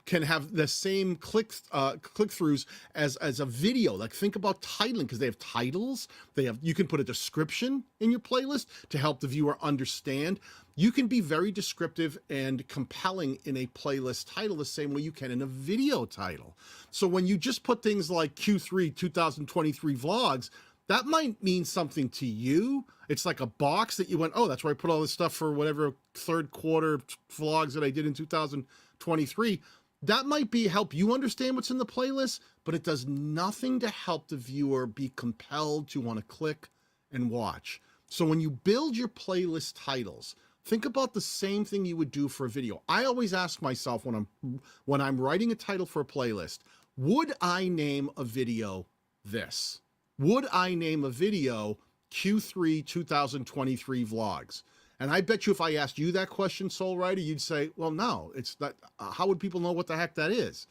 can have the same click-throughs as a video. Like, think about titling, because they have titles. You can put a description in your playlist to help the viewer understand. You can be very descriptive and compelling in a playlist title the same way you can in a video title. So when you just put things like Q3 2023 Vlogs, that might mean something to you. It's like a box that you went, oh, that's where I put all this stuff for whatever third quarter vlogs that I did in 2023. That might help you understand what's in the playlist, but it does nothing to help the viewer be compelled to want to click and watch. So when you build your playlist titles, think about the same thing you would do for a video. I always ask myself when I'm writing a title for a playlist, would I name a video this? Would I name a video Q3 2023 Vlogs? And I bet you if I asked you that question, Soul Writer, you'd say, well, no, it's not. How would people know what the heck that is?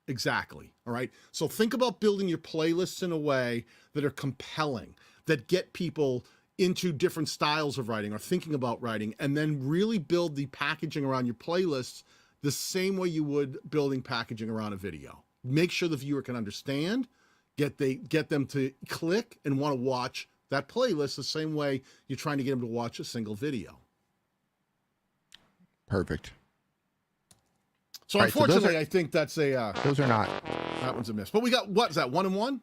Exactly. All right. So think about building your playlists in a way that are compelling, that get people into different styles of writing or thinking about writing, and then really build the packaging around your playlists the same way you would building packaging around a video. Make sure the viewer can understand, get them to click and want to watch that playlist the same way you're trying to get them to watch a single video. Perfect. So unfortunately, I think that's those are not. That one's a miss. But we got, what is that, 1 and 1?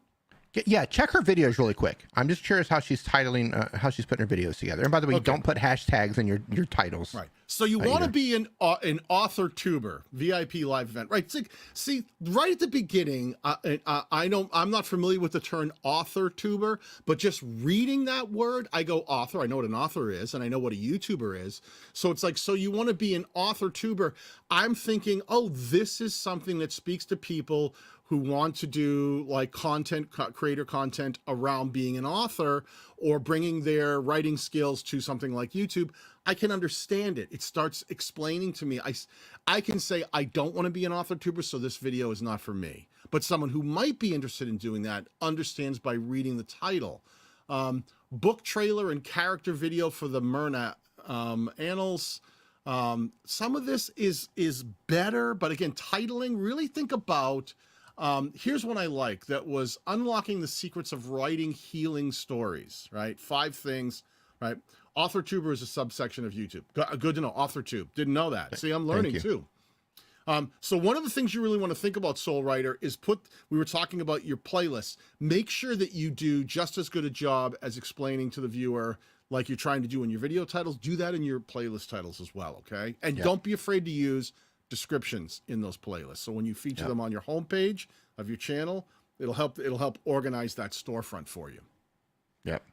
Yeah, check her videos really quick. I'm just curious how she's titling, how she's putting her videos together. And by the way, don't put hashtags in your titles. Right. So you want to be an author tuber, VIP live event, right? See, right at the beginning, I know I'm not familiar with the term author tuber, but just reading that word, I go author. I know what an author is, and I know what a YouTuber is. So it's like, so you want to be an author tuber. I'm thinking, oh, this is something that speaks to people who want to do like creator content around being an author or bringing their writing skills to something like YouTube. I can understand it. It starts explaining to me. I can say, I don't want to be an author tuber, so this video is not for me. But someone who might be interested in doing that understands by reading the title. Book trailer and character video for the Myrna Annals. Some of this is better, but again, titling, really think about, here's one I like that was unlocking the secrets of writing healing stories, right? 5 things, right? Author tuber is a subsection of YouTube. Good to know. Author tube. Didn't know that. See, I'm learning too. So one of the things you really want to think about, Soul Writer, is we were talking about your playlists. Make sure that you do just as good a job as explaining to the viewer like you're trying to do in your video titles. Do that in your playlist titles as well, okay? And don't be afraid to use descriptions in those playlists. So when you feature them on your homepage of your channel, it'll help organize that storefront for you. Yep.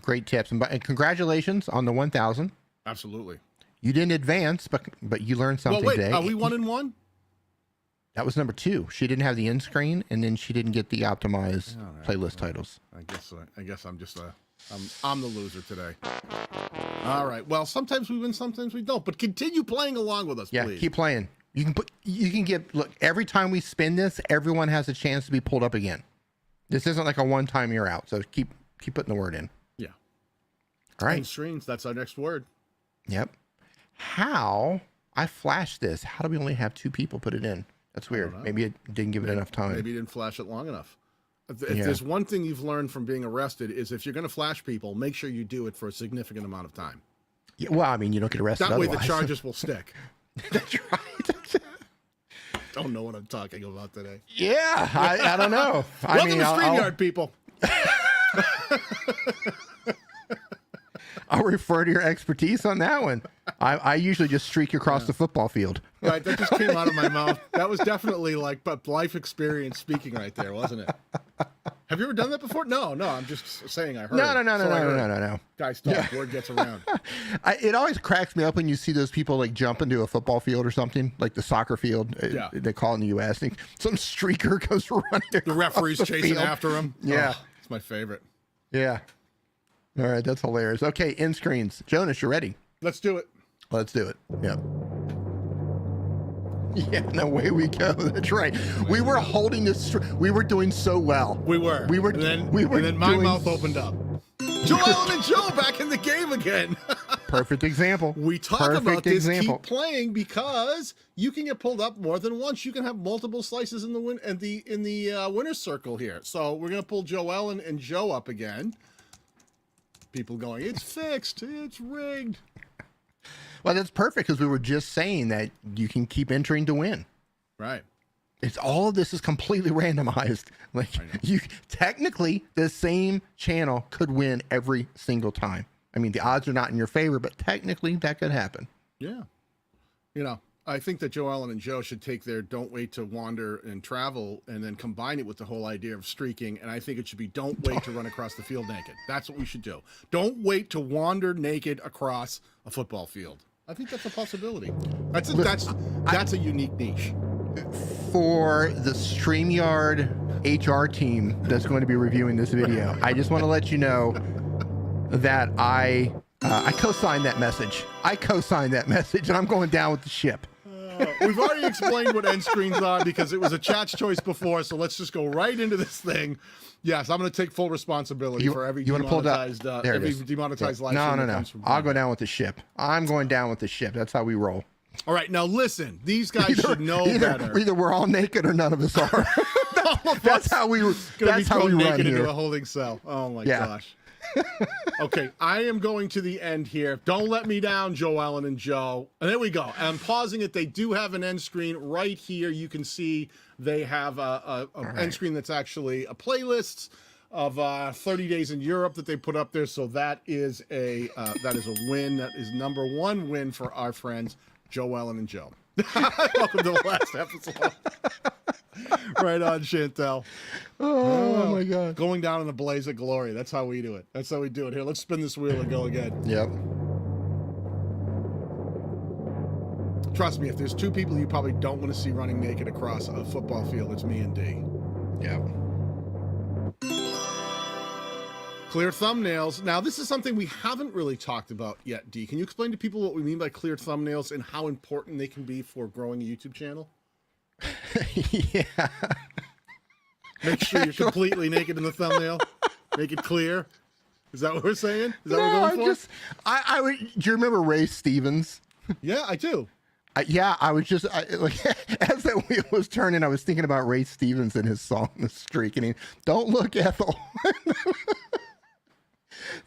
Great tips, and congratulations on the 1,000. Absolutely. You didn't advance, but you learned something today. Are we 1 and 1? That was number 2. She didn't have the end screen, and then she didn't get the optimized playlist titles. I guess I'm just I'm the loser today. All right. Well, sometimes we win, sometimes we don't. But continue playing along with us, please. Yeah, keep playing. You can get, look, every time we spin this, everyone has a chance to be pulled up again. This isn't like a one-time you're out. So keep putting the word in. Yeah. All right. And streams. That's our next word. Yep. How I flashed this? How do we only have 2 people put it in? That's weird. Maybe it didn't give it enough time. Maybe you didn't flash it long enough. If there's one thing you've learned from being arrested is if you're going to flash people, make sure you do it for a significant amount of time. Yeah, well, I mean, you don't get arrested That way otherwise. the charges will stick. That's right. Don't know what I'm talking about today. Yeah, I don't know. Welcome to Streamyard, people. I'll refer to your expertise on that one. I usually just streak across the football field. Right, that just came out of my mouth. That was definitely like life experience speaking right there, wasn't it? Have you ever done that before? No, I'm just saying I heard. No. Guys, talk. Word gets around. It always cracks me up when you see those people like jump into a football field or something, like the soccer field. They call it in the U.S. Some streaker goes running. The referee's chasing after him. Yeah. Oh, it's my favorite. Yeah. All right, that's hilarious. Okay, end screens. Jonas, you ready? Let's do it. Let's do it. Yep. Yeah, and away we go. That's right. We were holding this. We were doing so well. We were. And then my mouth opened up. Joel and Joe back in the game again. Perfect example. We talk about this. Keep playing because you can get pulled up more than once. You can have multiple slices in the winner's circle here. So we're gonna pull Joel and Joe up again. People going, it's fixed, it's rigged. Well, that's perfect because we were just saying that you can keep entering to win. Right. It's all of this is completely randomized. Like you technically the same channel could win every single time. I mean, the odds are not in your favor, but technically that could happen. Yeah. You know, I think that Joe Allen and Joe should take their don't wait to wander and travel and then combine it with the whole idea of streaking. And I think it should be don't wait to run across the field naked. That's what we should do. Don't wait to wander naked across a football field. I think that's a possibility. That's a unique niche. For the StreamYard HR team that's going to be reviewing this video, I just want to let you know that I co-signed that message. And I'm going down with the ship. We've already explained what end screens are because it was a chat's choice before, so let's just go right into this thing. Yes, I'm going to take full responsibility for every demonetized live stream. No. I'll go down with the ship. I'm going down with the ship. That's how we roll. All right, now listen. These guys should know better. Either we're all naked or none of us are. That's how we run naked here. Into a holding cell. Oh my gosh. Okay, I am going to the end here. Don't let me down, Joe Allen and Joe. And there we go. I'm pausing it. They do have an end screen right here. You can see they have a end screen that's actually a playlist. of 30 Days in Europe that they put up there. So that is a win. That is #1 win for our friends Joe Ellen and Joe. Welcome to the last episode. Right on, Chantel. Oh my God. Going down in a blaze of glory. That's how we do it. That's how we do it. Here, let's spin this wheel and go again. Yep. Trust me, if there's two people you probably don't want to see running naked across a football field, it's me and D. Yep. Clear thumbnails. Now, this is something we haven't really talked about yet, D. Can you explain to people what we mean by clear thumbnails and how important they can be for growing a YouTube channel? Yeah. Make sure you're completely naked in the thumbnail. Make it clear. Is that what we're saying? Is that what we're going for? I would. Do you remember Ray Stevens? Yeah, I do. Yeah, I was just like, as that wheel was turning, I was thinking about Ray Stevens and his song "The Streak," and he, "Don't look, Ethel."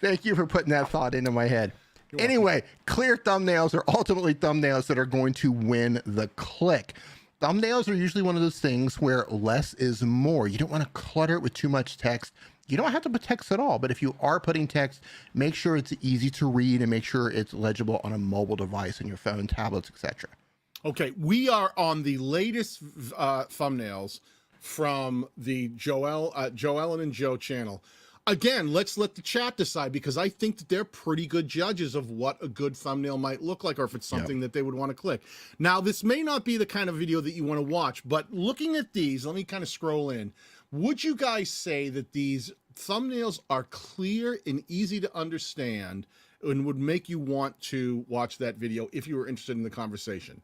Thank you for putting that thought into my head. Anyway, clear thumbnails are ultimately thumbnails that are going to win the click. Thumbnails are usually one of those things where less is more. You don't want to clutter it with too much text. You don't have to put text at all, but if you are putting text, make sure it's easy to read and make sure it's legible on a mobile device, on your phone, tablets, etc. Okay, we are on the latest thumbnails from the Joe Ellen and Joe channel. Again, let's let the chat decide, because I think that they're pretty good judges of what a good thumbnail might look like, or if it's something that they would want to click. Now, this may not be the kind of video that you want to watch, but looking at these, let me kind of scroll in. Would you guys say that these thumbnails are clear and easy to understand and would make you want to watch that video if you were interested in the conversation?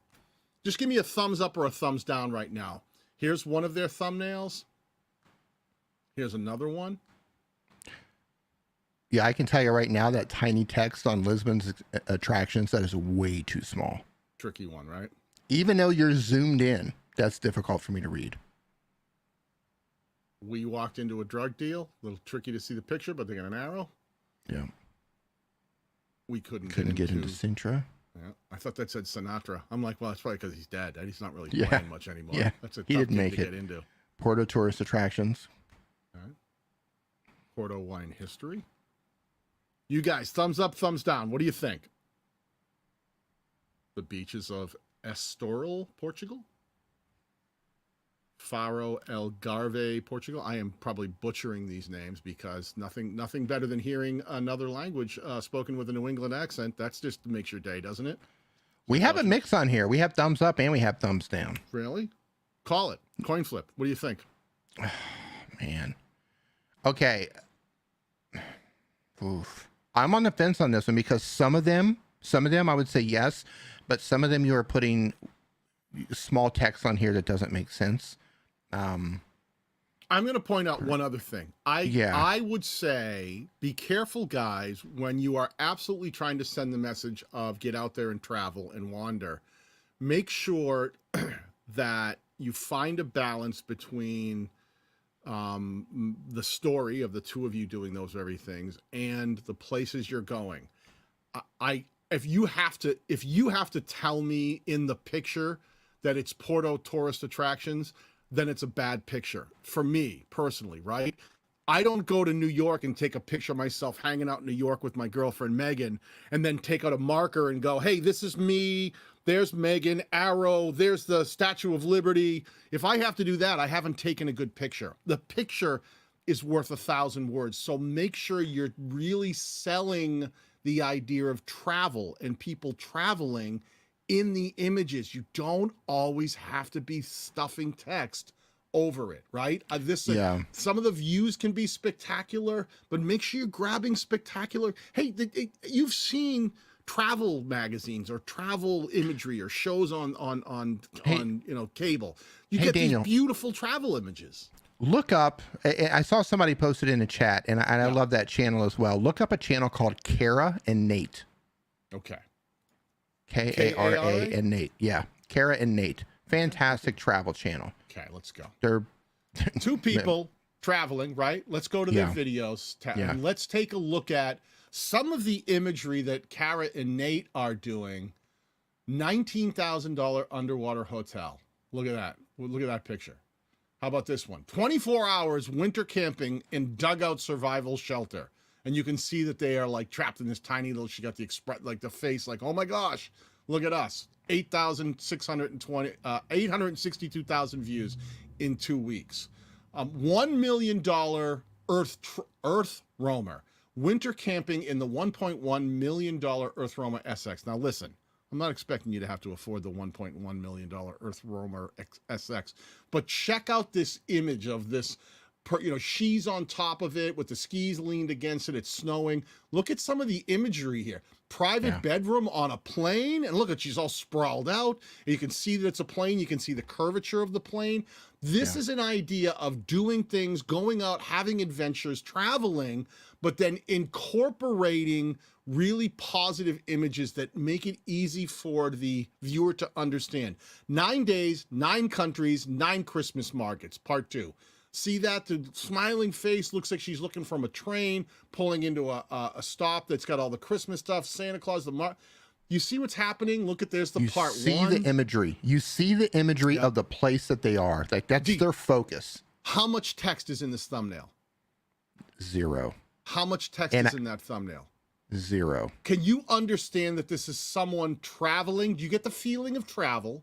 Just give me a thumbs up or a thumbs down right now. Here's one of their thumbnails. Here's another one. Yeah, I can tell you right now that tiny text on Lisbon's attractions, that is way too small. Tricky one, right? Even though you're zoomed in, that's difficult for me to read. We walked into a drug deal. A little tricky to see the picture, but they got an arrow. Yeah. We couldn't get into Sintra. Yeah, I thought that said Sinatra. I'm like, well, that's probably because he's dead. He's not really playing much anymore. Yeah, that's a he tough didn't thing make to it. get into. Porto tourist attractions. All right. Porto wine history. You guys, thumbs up, thumbs down. What do you think? The beaches of Estoril, Portugal. Faro Algarve, Portugal. I am probably butchering these names because nothing better than hearing another language spoken with a New England accent. That's just makes your day, doesn't it? We have a mix on here. We have thumbs up and we have thumbs down. Really? Call it. Coin flip. What do you think? Oh, man. Okay. Oof. I'm on the fence on this one because some of them I would say yes, but some of them you are putting small text on here that doesn't make sense. I'm going to point out one other thing. I would say be careful, guys, when you are absolutely trying to send the message of get out there and travel and wander. Make sure that you find a balance between the story of the two of you doing those very things and the places you're going. If you have to tell me in the picture that it's Porto tourist attractions, then it's a bad picture for me personally, right? I don't go to New York and take a picture of myself hanging out in New York with my girlfriend Megan and then take out a marker and go, hey, this is me. There's Megan, arrow, there's the Statue of Liberty. If I have to do that, I haven't taken a good picture. The picture is worth 1,000 words. So make sure you're really selling the idea of travel and people traveling in the images. You don't always have to be stuffing text over it, right? Some of the views can be spectacular, but make sure you're grabbing spectacular. Hey, you've seen travel magazines or travel imagery or shows on cable. You get Daniel, these beautiful travel images. Look up, I saw somebody posted in the chat, and I love that channel as well. Look up a channel called Kara and Nate. Okay. Kara and Nate. Yeah. Kara and Nate. Fantastic travel channel. Okay, let's go. They're two people traveling, right? Let's go to their videos. And let's take a look at some of the imagery that Kara and Nate are doing. $19,000 underwater hotel. Look at that. Look at that picture. How about this one? 24 hours winter camping in dugout survival shelter. And you can see that they are like trapped in this tiny little, she got the like the face, like, oh my gosh, look at us. 862,000 views in 2 weeks. $1 million Earth Roamer. Winter camping in the $1.1 million Earth Roamer SX. Now listen, I'm not expecting you to have to afford the $1.1 million Earth Roamer SX, but check out this image of this, she's on top of it with the skis leaned against it. It's snowing. Look at some of the imagery here. Private bedroom on a plane. And look at, she's all sprawled out. And you can see that it's a plane. You can see the curvature of the plane. This is an idea of doing things, going out, having adventures, traveling, but then incorporating really positive images that make it easy for the viewer to understand. 9 days, 9 countries, 9 Christmas markets, part 2. See that? The smiling face looks like she's looking from a train, pulling into a stop that's got all the Christmas stuff, Santa Claus, you see what's happening? Look at this, the part 1. You see the imagery. You see the imagery of the place that they are. Like, that's their focus. How much text is in this thumbnail? 0. How much text is in that thumbnail? 0. Can you understand that this is someone traveling? Do you get the feeling of travel?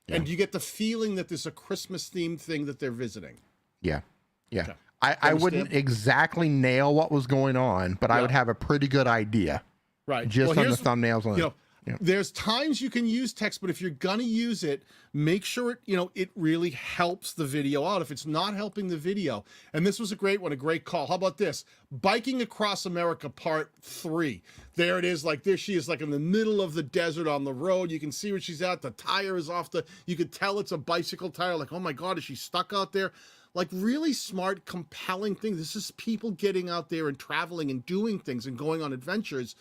Yeah. And do you get the feeling that this is a Christmas themed thing that they're visiting? Yeah. Yeah. Okay. I wouldn't exactly nail what was going on, but I would have a pretty good idea. Right. Just on the thumbnails. There's times you can use text, but if you're going to use it, make sure it really helps the video out. If it's not helping the video, and this was a great one, a great call. How about this? Biking Across America, part 3. There it is. Like, there she is, like in the middle of the desert on the road. You can see where she's at. The tire is off you could tell it's a bicycle tire. Like, oh my God, is she stuck out there? Like, really smart, compelling thing. This is people getting out there and traveling and doing things and going on adventures,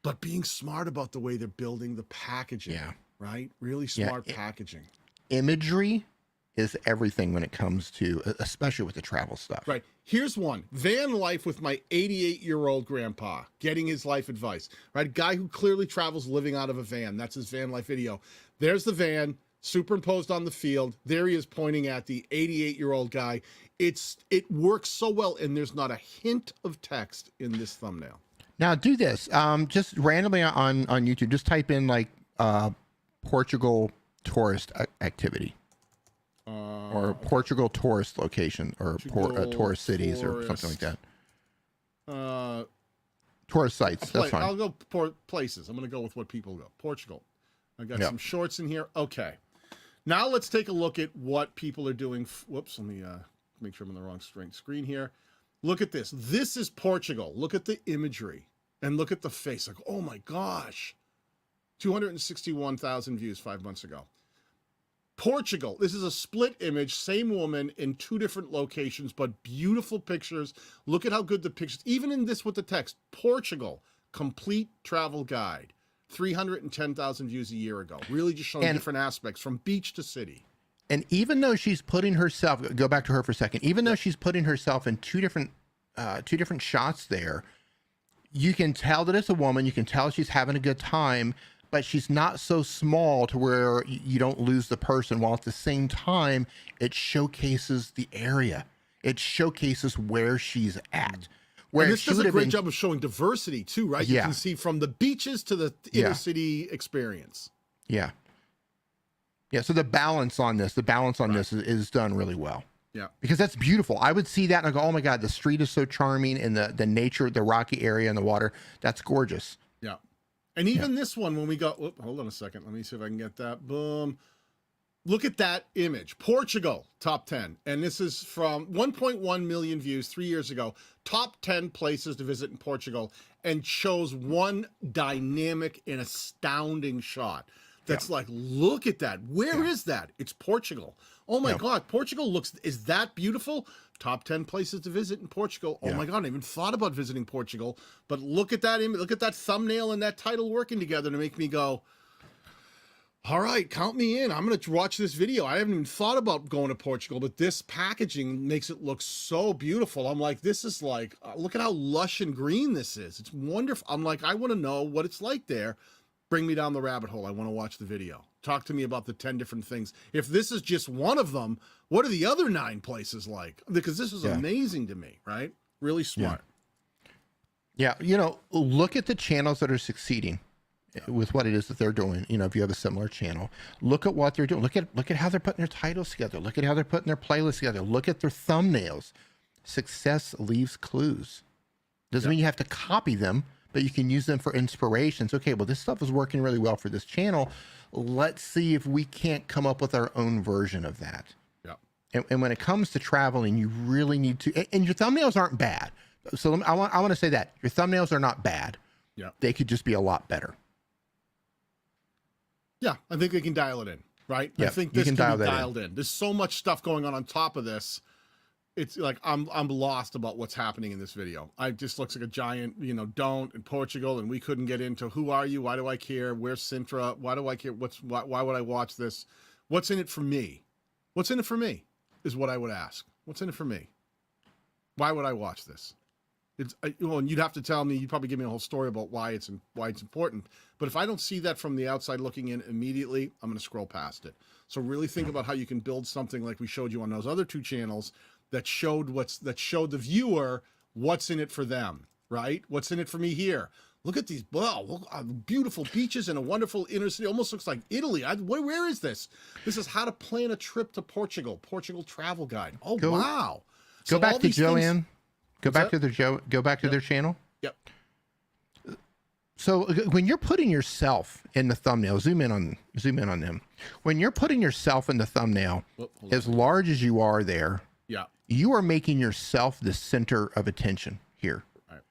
but being smart about the way they're building the packaging. Yeah. Right? Really smart packaging. Imagery is everything when it comes to, especially with the travel stuff. Right. Here's one. Van life with my 88-year-old grandpa, getting his life advice. Right? Guy who clearly travels living out of a van. That's his van life video. There's the van superimposed on the field. There he is pointing at the 88-year-old guy. It works so well, and there's not a hint of text in this thumbnail. Now do this, just randomly on YouTube, just type in like Portugal tourist activity or Portugal tourist location or tourist cities or something like that. Tourist sites, that's fine. I'll go places. I'm going to go with what people go. Portugal. I got some shorts in here. Okay. Now let's take a look at what people are doing. Whoops, let me make sure I'm on the wrong screen here. Look at this. This is Portugal. Look at the imagery and look at the face. Like, oh my gosh. 261,000 views 5 months ago. Portugal. This is a split image, same woman in 2 different locations, but beautiful pictures. Look at how good the pictures, even in this with the text, Portugal, complete travel guide. 310,000 views a year ago. Really just showing different aspects from beach to city. And even though she's putting herself, go back to her for a second, even though she's putting herself in two different shots there, you can tell that it's a woman. You can tell she's having a good time, but she's not so small to where you don't lose the person, while at the same time, it showcases the area. It showcases where she's at. Where and this does a great job of showing diversity too, right? You can see from the beaches to the inner city experience. Yeah. Yeah. So the balance on this, is done really well. Yeah. Because that's beautiful. I would see that and I go, oh my God, the street is so charming, and the nature, the rocky area and the water, that's gorgeous. Yeah. And even this one, when we go, hold on a second. Let me see if I can get that. Boom. Look at that image. Portugal, top 10. And this is from 1.1 million views 3 years ago. Top 10 places to visit in Portugal, and shows one dynamic and astounding shot. That's like, look at that. Where is that? It's Portugal. Oh my God. Portugal is that beautiful? Top 10 places to visit in Portugal. Oh my God. I even thought about visiting Portugal, but look at that image. Look at that thumbnail and that title working together to make me go, all right, count me in. I'm going to watch this video. I haven't even thought about going to Portugal, but this packaging makes it look so beautiful. I'm like, this is like, look at how lush and green this is. It's wonderful. I'm like, I want to know what it's like there. Bring me down the rabbit hole. I want to watch the video. Talk to me about the 10 different things. If this is just one of them, What are the other 9 places like? Because this is amazing to me, right? Really smart. Yeah, you know, look at the channels that are succeeding with what it is that they're doing. You know, if you have a similar channel, look at what they're doing. Look at how they're putting their titles together. Look at how they're putting their playlists together. Look at their thumbnails. Success leaves clues. Doesn't mean you have to copy them, but you can use them for inspirations. Okay, well, this stuff is working really well for this channel. Let's see if we can't come up with our own version of that. Yeah. And when it comes to traveling, you really need to, and your thumbnails aren't bad. So I want to say that your thumbnails are not bad. Yeah. They could just be a lot better. Yeah, I think they can dial it in, right? Yeah, I think this can be dialed in. There's so much stuff going on top of this. It's like I'm lost about what's happening in this video. I just looks like a giant, you know, don't in Portugal, and we couldn't get into who are you? Why do I care? Where's Sintra? Why do I care? Why would I watch this? What's in it for me? What's in it for me is what I would ask. What's in it for me? Why would I watch this? It's well, and you'd have to tell me. You'd probably give me a whole story about why it's important. But if I don't see that from the outside looking in immediately, I'm going to scroll past it. So really think about how you can build something like we showed you on those other 2 channels that showed the viewer what's in it for them, right? What's in it for me here? Look at these, wow, look, beautiful beaches and a wonderful inner city. Almost looks like Italy. Where is this? This is how to plan a trip to Portugal. Portugal travel guide. Oh, wow. Go so back to Joanne. Go back to their channel. Yep. So when you're putting yourself in the thumbnail, zoom in on them. When you're putting yourself in the thumbnail, as large as you are there, you are making yourself the center of attention here. Right.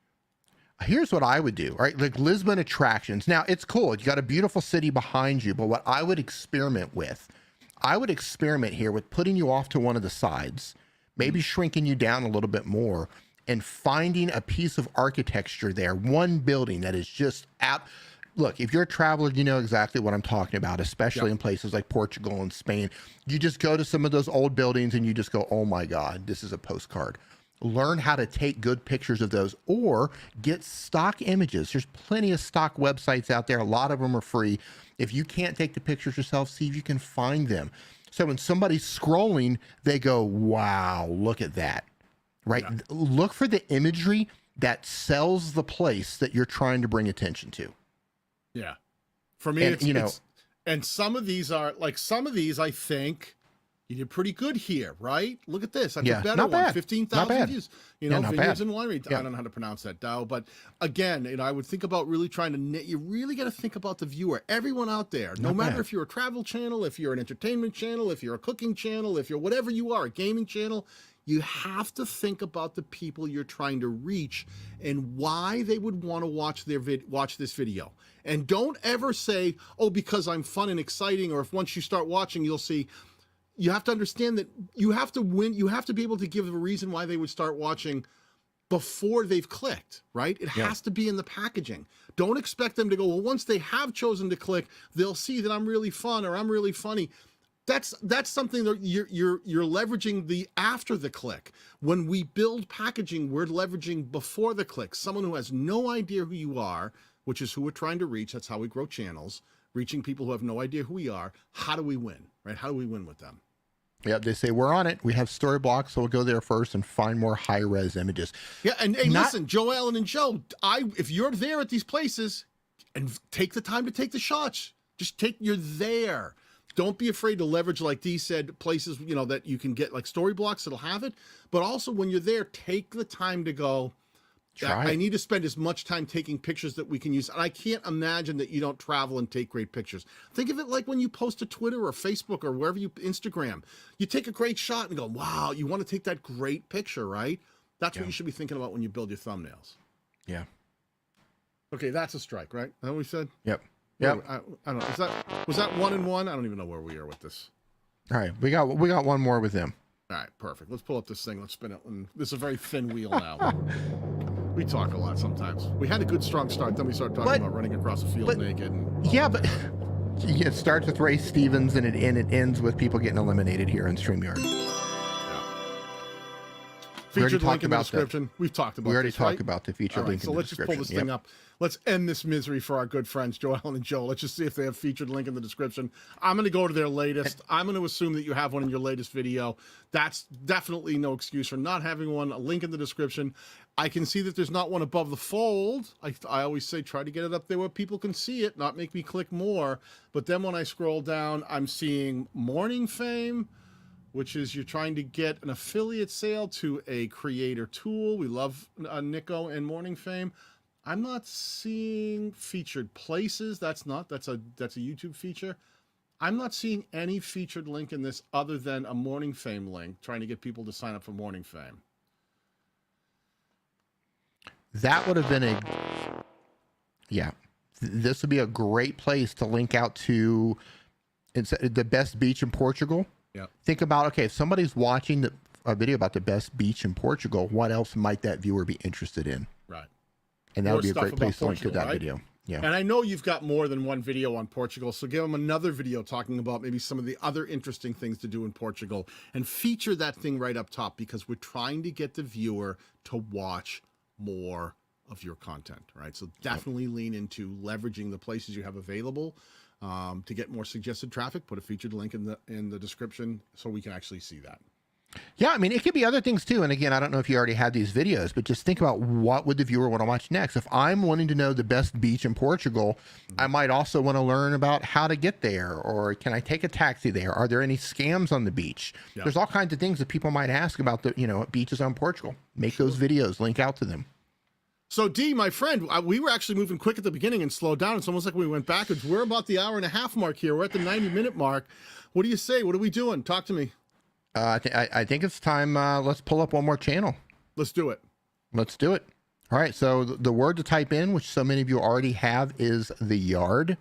Here's what I would do, right? Like Lisbon attractions. Now it's cool. You got a beautiful city behind you, but what I would experiment here with putting you off to one of the sides, maybe shrinking you down a little bit more, and finding a piece of architecture there, one building that is just look, if you're a traveler, you know exactly what I'm talking about, especially in places like Portugal and Spain. You just go to some of those old buildings and you just go, oh my God, this is a postcard. Learn how to take good pictures of those or get stock images. There's plenty of stock websites out there. A lot of them are free. If you can't take the pictures yourself, see if you can find them. So when somebody's scrolling, they go, wow, look at that. Right? Yeah. Look for the imagery that sells the place that you're trying to bring attention to. Yeah. For me, and some of these are like, I think you did pretty good here, right? Look at this. That's a better one. 15,000 views. You know, Vineyards and Winery. I don't know how to pronounce that, Dow. But again, you know, I would think about really trying to you really got to think about the viewer. Everyone out there, no matter if you're a travel channel, if you're an entertainment channel, if you're a cooking channel, if you're whatever you are, a gaming channel, you have to think about the people you're trying to reach and why they would want to watch this video. And don't ever say, oh, because I'm fun and exciting, or if once you start watching, you'll see. You have to understand that you have to win. You have to be able to give a reason why they would start watching before they've clicked, right? It has to be in the packaging. Don't expect them to go, well, once they have chosen to click, they'll see that I'm really fun or I'm really funny. That's something that you're leveraging the after the click. When we build packaging, we're leveraging before the click. Someone who has no idea who you are, which is who we're trying to reach. That's how we grow channels, reaching people who have no idea who we are. How do we win, right? How do we win with them? Yep, they say we're on it. We have story blocks, so we'll go there first and find more high-res images. Yeah, and hey, listen, Joe Allen and Joe, if you're there at these places, and take the time to take the shots. You're there. Don't be afraid to leverage, like Dee said, places, you know, that you can get like story blocks that'll have it. But also when you're there, take the time to go, I need to spend as much time taking pictures that we can use. And I can't imagine that you don't travel and take great pictures. Think of it like when you post to Twitter or Facebook or wherever Instagram. You take a great shot and go, wow, you want to take that great picture, right? That's what you should be thinking about when you build your thumbnails. Yeah. Okay, that's a strike, right? Is that what we said? Yep. Yeah, I don't know. Was that 1 and 1? I don't even know where we are with this. All right, we got one more with them. All right, perfect. Let's pull up this thing. Let's spin it. And this is a very thin wheel now. We talk a lot sometimes. We had a good strong start, then we started talking about running across the field naked. But it starts with Ray Stevens and it ends with people getting eliminated here in StreamYard. Yeah. Featured link in the description. We've talked about. We already this, talked right? about the featured link. So in the let's just pull this thing up. Let's end this misery for our good friends Joel and Joe. Let's just see if they have featured link in the description. I'm going to go to their latest. I'm going to assume that you have one in your latest video. That's definitely no excuse for not having one. A link in the description. I can see that there's not one above the fold. I always say try to get it up there where people can see it, not make me click more. But then when I scroll down, I'm seeing Morning Fame, which is you're trying to get an affiliate sale to a creator tool. We love Nico and Morning Fame. I'm not seeing featured places. That's a YouTube feature. I'm not seeing any featured link in this other than a Morning Fame link, trying to get people to sign up for Morning Fame. That would have been this would be a great place to link out to the best beach in Portugal. Yeah. Think about, okay, if somebody's watching a video about the best beach in Portugal, what else might that viewer be interested in? Right. And that would be a great place to link to that video. Yeah. And I know you've got more than one video on Portugal, so give them another video talking about maybe some of the other interesting things to do in Portugal and feature that thing right up top, because we're trying to get the viewer to watch more of your content, right? So definitely lean into leveraging the places you have available to get more suggested traffic. Put a featured link in the description so we can actually see that. Yeah, I mean, it could be other things too. And again, I don't know if you already had these videos, but just think about what would the viewer want to watch next. If I'm wanting to know the best beach in Portugal, I might also want to learn about how to get there, or can I take a taxi there? Are there any scams on the beach? Yeah. There's all kinds of things that people might ask about the, beaches on Portugal. Make those videos, link out to them. So Dee, my friend, we were actually moving quick at the beginning and slowed down. It's almost like we went backwards. We're about the hour-and-a-half mark here. We're at the 90-minute mark. What do you say? What are we doing? Talk to me. I think it's time. Let's pull up one more channel. Let's do it. Let's do it. All right. So the word to type in, which so many of you already have, is the yard.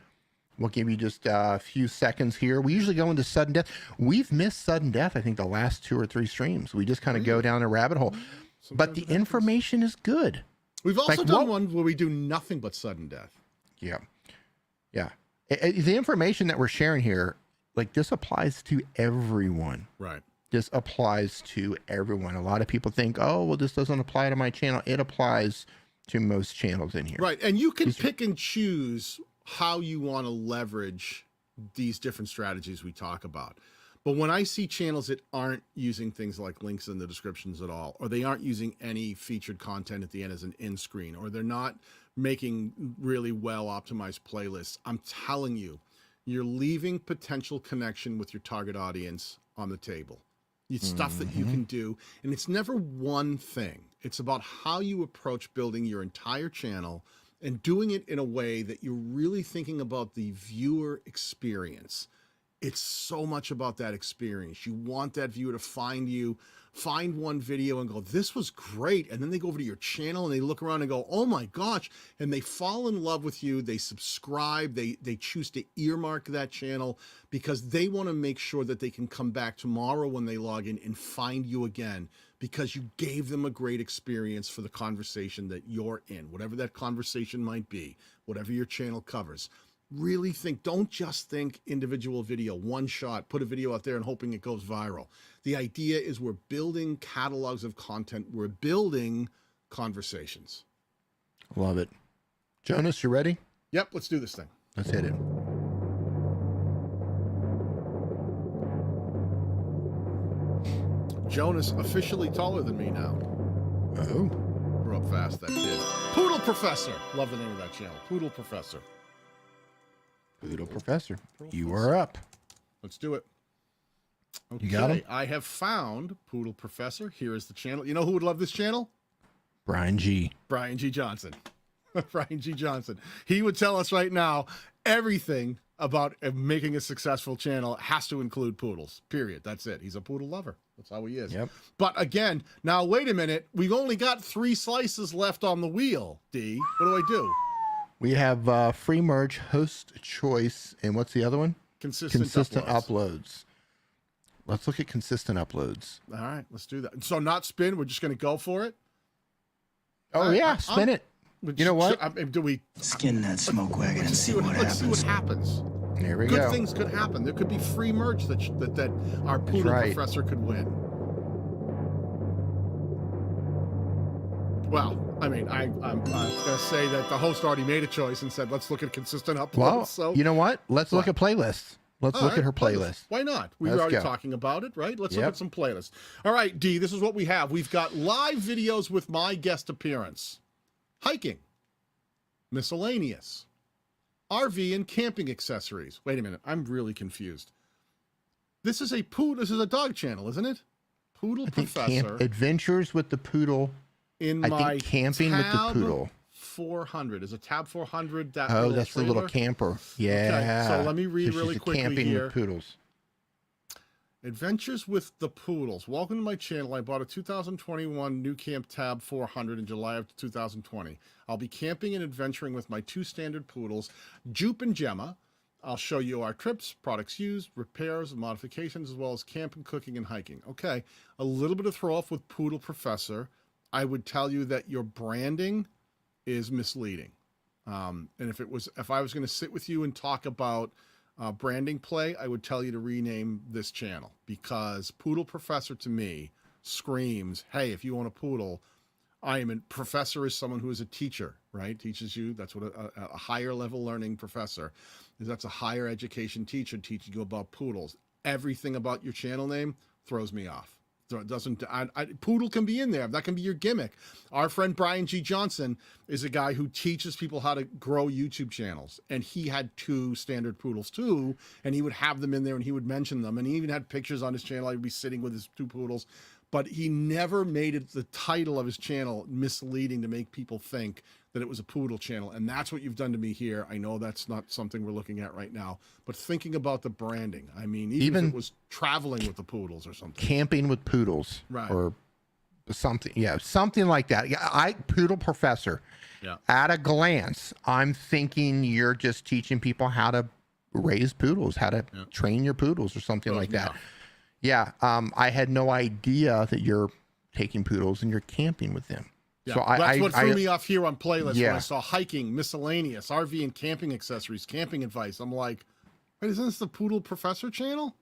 We'll give you just a few seconds here. We usually go into sudden death. We've missed sudden death, I think, the last 2 or 3 streams. We just kind of go down a rabbit hole. But the information is good. We've also done one where we do nothing but sudden death. Yeah. Yeah. The information that we're sharing here, like, this applies to everyone. Right. This applies to everyone. A lot of people think, oh, well, this doesn't apply to my channel. It applies to most channels in here. Right. And you can pick and choose how you want to leverage these different strategies we talk about. But when I see channels that aren't using things like links in the descriptions at all, or they aren't using any featured content at the end as an end screen, or they're not making really well optimized playlists, I'm telling you, you're leaving potential connection with your target audience on the table. It's stuff that you can do, and it's never one thing. It's about how you approach building your entire channel and doing it in a way that you're really thinking about the viewer experience. It's so much about that experience. You want that viewer to find one video and go, this was great. And then they go over to your channel and they look around and go, oh my gosh. And they fall in love with you. They subscribe. They choose to earmark that channel because they want to make sure that they can come back tomorrow when they log in and find you again, because you gave them a great experience for the conversation that you're in, whatever that conversation might be, whatever your channel covers. Really think, don't just think individual video, one shot, put a video out there and hoping it goes viral. The idea is we're building catalogs of content. We're building conversations. Love it. Jonas, you ready? Yep, let's do this thing. Let's hit it. Jonas, officially taller than me now. Oh. Grew up fast, that kid. Poodle Professor. Love the name of that channel. Poodle Professor. Poodle Professor. You are up. Let's do it. Okay, you got him? I have found Poodle Professor. Here is the channel. You know who would love this channel? Brian G. Brian G. Johnson. Brian G. Johnson. He would tell us right now everything about making a successful channel has to include poodles. Period. That's it. He's a poodle lover. That's how he is. Yep. But again, now wait a minute. We've only got 3 slices left on the wheel, D. What do I do? We have free merge, host choice, and what's the other one? Consistent uploads. Let's look at consistent uploads. All right, let's do that. So not spin. We're just going to go for it. Oh yeah, spin it. You know what? Do we skin that smoke wagon and see what happens? Let's see what happens. There we go. Good things could happen. There could be free merch that our Poodle Professor could win. Well, I mean, I'm going to say that the host already made a choice and said, let's look at consistent uploads. Well, so you know what? Let's look at playlists. Let's look at her playlist. Why not? We were already talking about it, right? Let's look at some playlists. All right, Dee, this is what we have. We've got live videos with my guest appearance, hiking, miscellaneous, RV and camping accessories. Wait a minute. I'm really confused. This is a dog channel, isn't it? Poodle Professor. Adventures with the Poodle. I think camping with the Poodle. 400 is a tab 400. That's the little camper. Yeah. Okay, so let me read really quickly camping here. With poodles. Adventures with the Poodles. Welcome to my channel. I bought a 2021 New Camp Tab 400 in July of 2020. I'll be camping and adventuring with my 2 standard poodles, Jupe and Gemma. I'll show you our trips, products used, repairs, and modifications, as well as camping, cooking, and hiking. Okay, a little bit of throw off with Poodle Professor. I would tell you that your branding is misleading. And if I was going to sit with you and talk about branding play, I would tell you to rename this channel, because Poodle Professor to me screams, hey, if you want a poodle, professor is someone who is a teacher, right? Teaches you. That's what a higher level learning professor is. That's a higher education teacher teaching you about poodles. Everything about your channel name throws me off. So it doesn't, poodle can be in there. That can be your gimmick. Our friend Brian G. Johnson is a guy who teaches people how to grow YouTube channels. And he had 2 standard poodles too. And he would have them in there and he would mention them. And he even had pictures on his channel. He'd be sitting with his 2 poodles. But he never made it the title of his channel misleading to make people think that it was a poodle channel. And that's what you've done to me here. I know that's not something we're looking at right now, but thinking about the branding, I mean, even if it was traveling with the poodles or something. Camping with poodles. Right. Or something. Yeah, something like that. Poodle Professor. Yeah. At a glance, I'm thinking you're just teaching people how to raise poodles, how to train your poodles or something like that. Yeah, I had no idea that you're taking poodles and you're camping with them. Yeah, so that's what threw me off here on playlist when I saw hiking, miscellaneous, RV and camping accessories, camping advice. I'm like, wait, isn't this the Poodle Professor channel?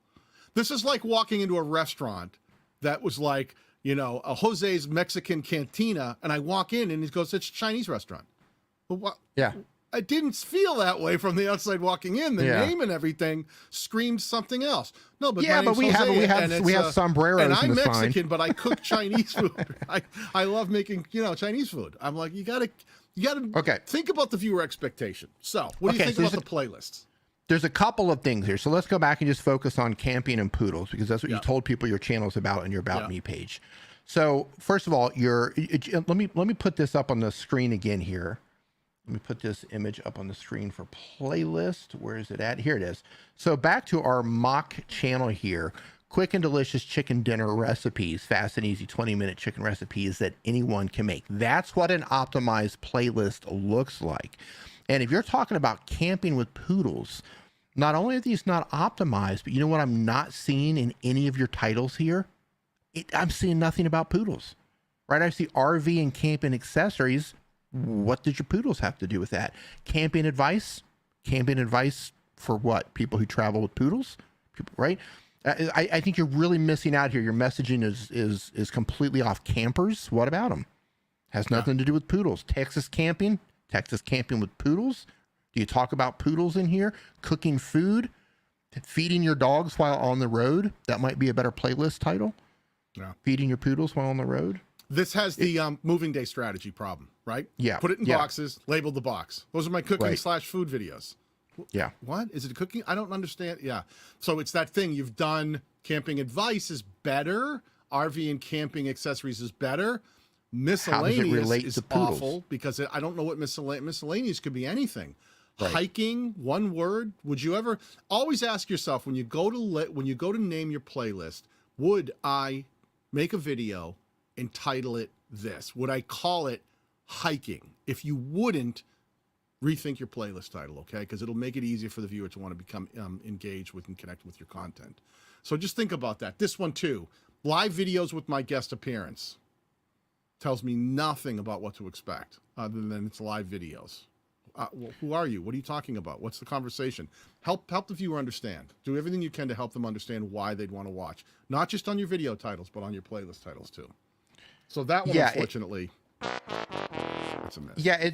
This is like walking into a restaurant that was like, a Jose's Mexican Cantina, and I walk in and he goes, it's a Chinese restaurant. But what? Yeah. I didn't feel that way from the outside walking in. The name and everything screamed something else. No, but but we have sombreros. And I'm in the Mexican, sign. but I cook Chinese food. I love making Chinese food. I'm like, you gotta think about the viewer expectation. So what do you think about the playlists? There's a couple of things here. So let's go back and just focus on camping and poodles, because that's what you told people your channel's about on your About Me page. So first of all, let me put this up on the screen again here. Let me put this image up on the screen for playlist. Where is it at? Here it is. So back to our mock channel here. Quick and delicious chicken dinner recipes, fast and easy 20-minute chicken recipes that anyone can make. That's what an optimized playlist looks like. And if you're talking about camping with poodles, not only are these not optimized, but you know what I'm not seeing in any of your titles here? I'm seeing nothing about poodles, right? I see RV and camping accessories. What did your poodles have to do with that? Camping advice? Camping advice for what? People who travel with poodles? Right? I think you're really missing out here. Your messaging is completely off. Campers? What about them? Has nothing to do with poodles. Texas camping with poodles? Do you talk about poodles in here? Cooking food? Feeding your dogs while on the road? That might be a better playlist title. Yeah. Feeding your poodles while on the road? This has the moving day strategy problem, right? Yeah. Put it in boxes, label the box. Those are my cooking / food videos. Yeah. What? Is it cooking? I don't understand. Yeah. So it's that thing you've done. Camping advice is better. RV and camping accessories is better. Miscellaneous is awful because I don't know what miscellaneous could be anything. Right. Hiking, one word. Would you ever always ask yourself when you go to name your playlist, would I make a video and title it this? Would I call it hiking? If you wouldn't, rethink your playlist title, okay? Because it'll make it easier for the viewer to want to become engaged with and connect with your content. So just think about that. This one too, live videos with my guest appearance, tells me nothing about what to expect other than it's live videos. Who are you? What are you talking about? What's the conversation? Help the viewer understand. Do everything you can to help them understand why they'd want to watch, not just on your video titles, but on your playlist titles too. So that one, unfortunately, It's a mess. Yeah,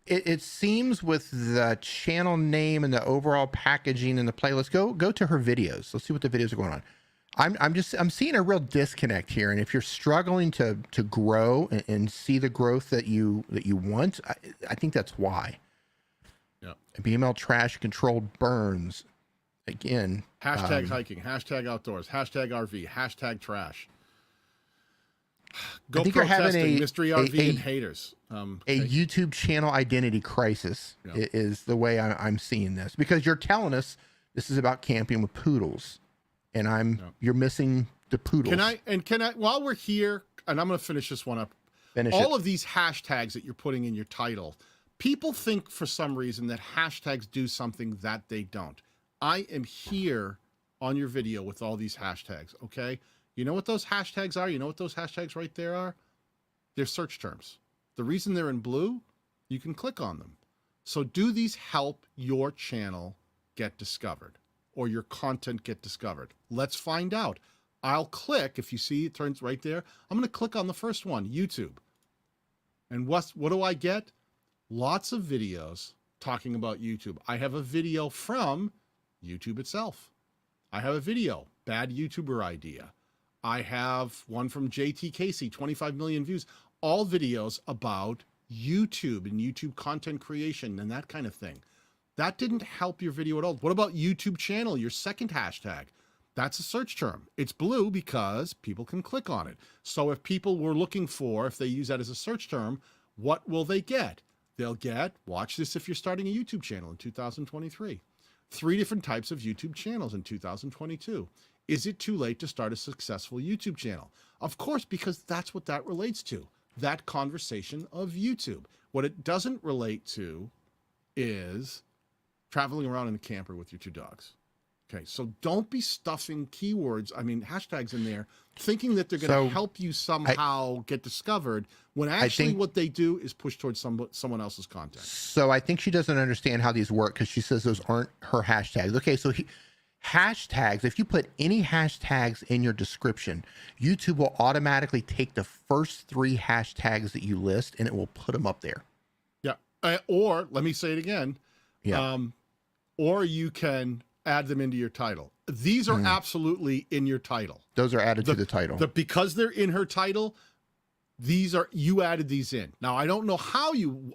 it seems with the channel name and the overall packaging and the playlist. Go to her videos. Let's see what the videos are going on. I'm seeing a real disconnect here. And if you're struggling to grow and see the growth that you want, I think that's why. Yeah. BML trash controlled burns. Again. Hashtag hiking, hashtag outdoors, hashtag RV, hashtag trash. Go protesting, mystery RV and haters. A YouTube channel identity crisis is the way I'm seeing this, because you're telling us this is about camping with poodles, and you're missing the poodles. Can I while we're here, and I'm going to finish this one up. All of these hashtags that you're putting in your title, people think for some reason that hashtags do something that they don't. I am here on your video with all these hashtags, okay? You know what those hashtags are? You know what those hashtags right there are? They're search terms. The reason they're in blue, you can click on them. So do these help your channel get discovered or your content get discovered? Let's find out. I'll click, if you see it turns right there, I'm going to click on the first one, YouTube. And what do I get? Lots of videos talking about YouTube. I have a video from YouTube itself. I have a video, bad YouTuber idea. I have one from JT Casey, 25 million views, all videos about YouTube and YouTube content creation and that kind of thing. That didn't help your video at all. What about YouTube channel, your second hashtag? That's a search term. It's blue because people can click on it. So if people were looking for, if they use that as a search term, what will they get? They'll get, watch this if you're starting a YouTube channel in 2023. 3 different types of YouTube channels in 2022. Is it too late to start a successful YouTube channel? Of course, because that's what that relates to, that conversation of YouTube. What it doesn't relate to is traveling around in a camper with your 2 dogs. Okay, so don't be stuffing keywords, hashtags in there, thinking that they're going to help you somehow get discovered, when actually what they do is push towards someone else's content. So I think she doesn't understand how these work, because she says those aren't her hashtags. Okay, so hashtags, if you put any hashtags in your description, YouTube will automatically take the first 3 hashtags that you list and it will put them up there. Yeah, or let me say it again. Yeah. Or you can add them into your title. These are absolutely in your title. Those are added to the title. Because they're in her title, you added these in. Now, I don't know how you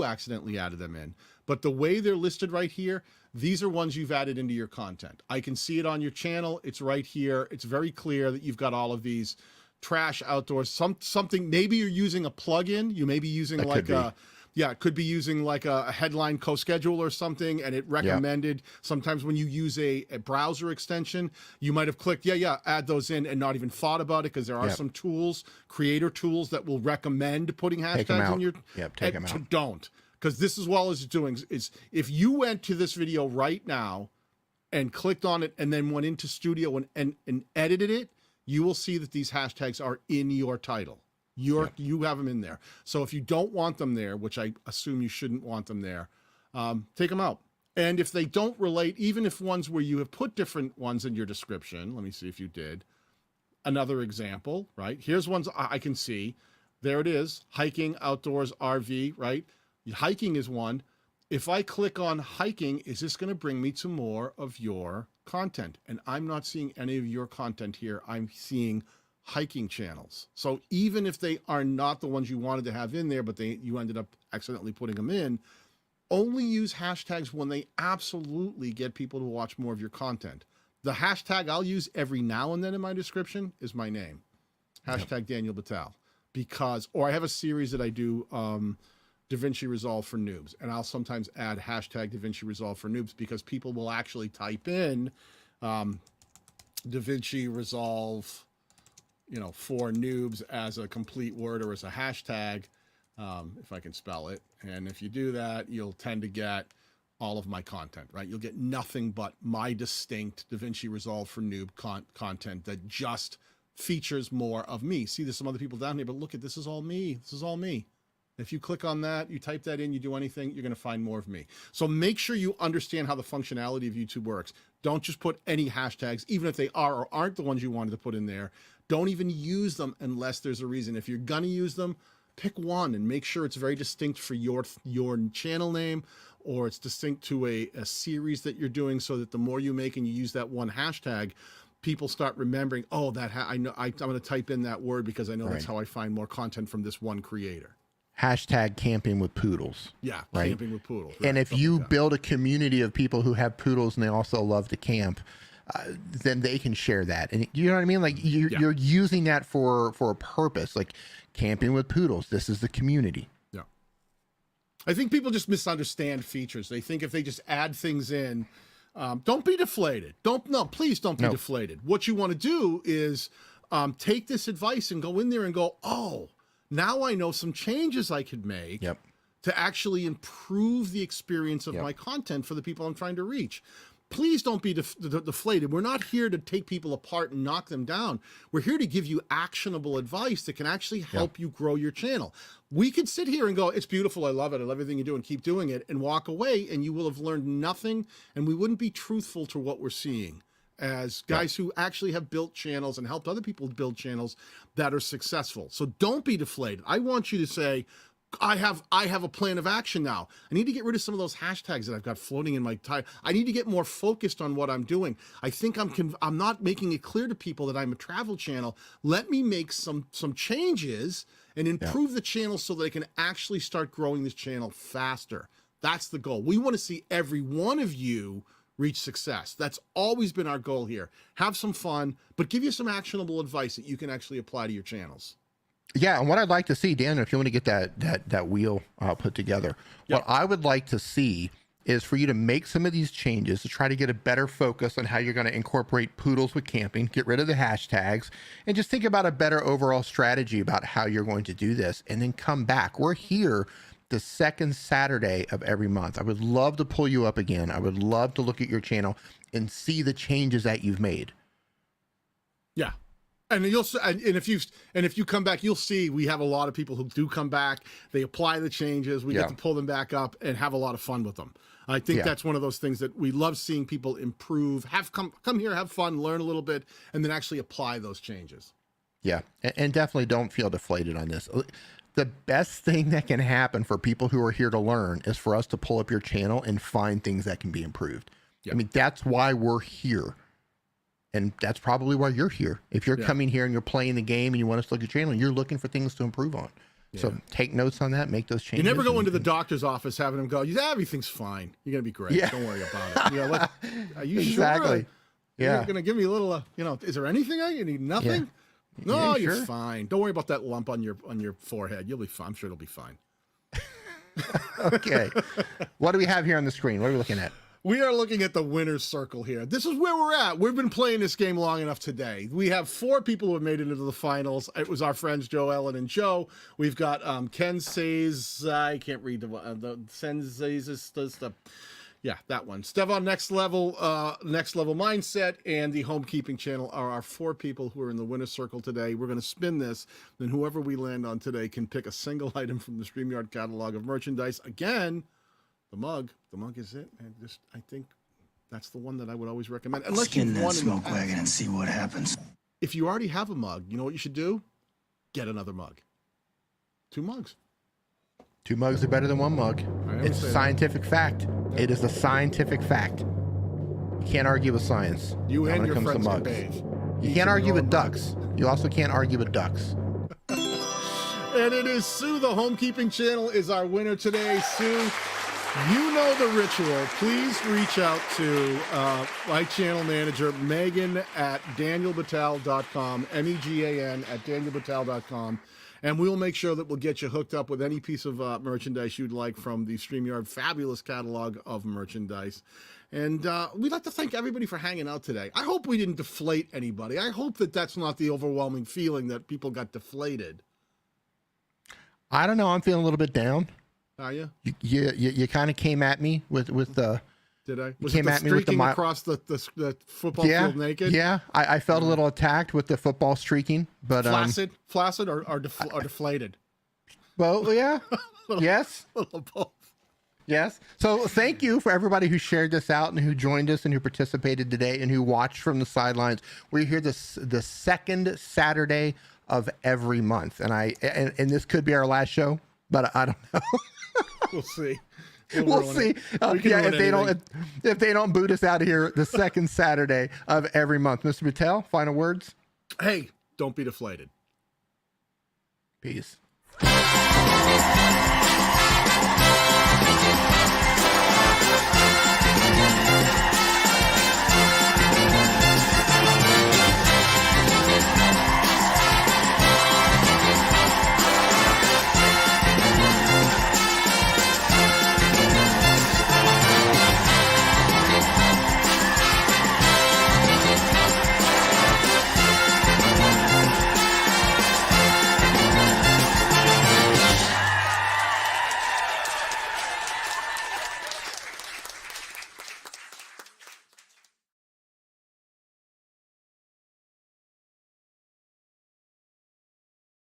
accidentally added them in, but the way they're listed right here, these are ones you've added into your content. I can see it on your channel. It's right here. It's very clear that you've got all of these trash outdoors, something, maybe you're using a plugin. You may be using it could be using like a headline co-schedule or something, and it recommended. Sometimes when you use a browser extension, you might have clicked, add those in, and not even thought about it, because there are some tools, creator tools, that will recommend putting hashtags in your... take them out. Don't. Because this is what it's doing is, if you went to this video right now and clicked on it and then went into Studio and edited it, you will see that these hashtags are in your title. You have them in there. So if you don't want them there, which I assume you shouldn't want them there, take them out. And if they don't relate, even if ones where you have put different ones in your description, let me see if you did. Another example, right? Here's ones I can see. There it is, hiking, outdoors, RV, right? Hiking is one. If I click on hiking, is this going to bring me to more of your content? And I'm not seeing any of your content here. I'm seeing hiking channels. So even if they are not the ones you wanted to have in there, but you ended up accidentally putting them in, only use hashtags when they absolutely get people to watch more of your content. The hashtag I'll use every now and then in my description is my name, hashtag Daniel Batal, or I have a series that I do, DaVinci Resolve for Noobs, and I'll sometimes add hashtag DaVinci Resolve for Noobs, because people will actually type in DaVinci Resolve, for noobs as a complete word or as a hashtag, if I can spell it. And if you do that, you'll tend to get all of my content, right? You'll get nothing but my distinct DaVinci Resolve for Noob content that just features more of me. See, there's some other people down here, but look at this is all me. This is all me. If you click on that, you type that in, you do anything, you're going to find more of me. So make sure you understand how the functionality of YouTube works. Don't just put any hashtags, even if they are or aren't the ones you wanted to put in there. Don't even use them unless there's a reason. If you're going to use them, pick one and make sure it's very distinct for your channel name, or it's distinct to a series that you're doing, so that the more you make and you use that one hashtag, people start remembering, oh, I know I'm going to type in that word because I know that's how I find more content from this one creator. Hashtag camping with poodles. Yeah, right? Camping with poodles. Right? And if you build a community of people who have poodles and they also love to camp, then they can share that. And you know what I mean? Like you're using that for a purpose, like camping with poodles. This is the community. Yeah. I think people just misunderstand features. They think if they just add things in, don't be deflated. Please don't be deflated. What you want to do is take this advice and go in there and go, oh, now I know some changes I could make to actually improve the experience of my content for the people I'm trying to reach. Please don't be deflated. We're not here to take people apart and knock them down. We're here to give you actionable advice that can actually help you grow your channel. We could sit here and go, it's beautiful, I love it, I love everything you do, and keep doing it, and walk away, and you will have learned nothing, and we wouldn't be truthful to what we're seeing as guys who actually have built channels and helped other people build channels that are successful. So don't be deflated. I want you to say, I have a plan of action now. I need to get rid of some of those hashtags that I've got floating in my time. I need to get more focused on what I'm doing. I think I'm not making it clear to people that I'm a travel channel. Let me make some changes and improve the channel so that I can actually start growing this channel faster. That's the goal. We want to see every one of you reach success. That's always been our goal here. Have some fun, but give you some actionable advice that you can actually apply to your channels. Yeah, and what I'd like to see, Dan, if you want to get that wheel put together, what I would like to see is for you to make some of these changes to try to get a better focus on how you're going to incorporate poodles with camping, get rid of the hashtags, and just think about a better overall strategy about how you're going to do this, and then come back. We're here the second Saturday of every month. I would love to pull you up again. I would love to look at your channel and see the changes that you've made. Yeah. And you'll if you come back, you'll see we have a lot of people who do come back. They apply the changes. We get to pull them back up and have a lot of fun with them. I think that's one of those things that we love seeing people improve. Come here, have fun, learn a little bit, and then actually apply those changes. Yeah, and definitely don't feel deflated on this. The best thing that can happen for people who are here to learn is for us to pull up your channel and find things that can be improved. I mean, that's why we're here. And that's probably why you're here. If you're coming here and you're playing the game and you want us to look at your channel, you're looking for things to improve on. So take notes on that, make those changes. You never go into the doctor's office having them go, everything's fine. You're going to be great. Don't worry about it. Are you sure? You're going to give me a little, is there anything you need? Nothing? No, you're fine. Don't worry about that lump on your forehead. You'll be fine. I'm sure it'll be fine. Okay. What do we have here on the screen? What are we looking at? We are looking at the winner's circle here. This is where we're at. We've been playing this game long enough today. We have 4 people who have made it into the finals. It was our friends Joe, Ellen, and Joe. We've got Ken says, I can't read the Sensays, that one. Stevan Next Level Mindset, and the Homekeeping Channel are our 4 people who are in the winner's circle today. We're going to spin this, then whoever we land on today can pick a single item from the Streamyard catalog of merchandise. Again, the mug is it. And I think that's the one that I would always recommend. Unless Skin that smoke wagon and see what happens. If you already have a mug, you know what you should do? Get another mug. 2 mugs. 2 mugs are better than 1 mug. It's a scientific fact. It is a scientific fact. You can't argue with science. You and your friends can bathe. You can't argue with ducks. You also can't argue with ducks. And it is Sue, the Homekeeping Channel, is our winner today. Sue, you know the ritual. Please reach out to my channel manager, Megan at danielbatal.com, MEGAN at danielbatal.com. And we'll make sure that we'll get you hooked up with any piece of merchandise you'd like from the Streamyard fabulous catalog of merchandise. And we'd like to thank everybody for hanging out today. I hope we didn't deflate anybody. I hope that that's not the overwhelming feeling that people got deflated. I don't know. I'm feeling a little bit down. Are you? You kind of came at me with the... Did I? Was came it the at me with the across the football field naked? Yeah, I felt a little attacked with the football streaking, but flaccid or deflated. Well, yeah, yes, both. Yes. So thank you for everybody who shared this out and who joined us and who participated today and who watched from the sidelines. We're here the second Saturday of every month. And this could be our last show, but I don't know. We'll see. We'll see. Yeah, if they don't boot us out of here the second Saturday of every month. Mr. Batal, final words? Hey, don't be deflated. Peace.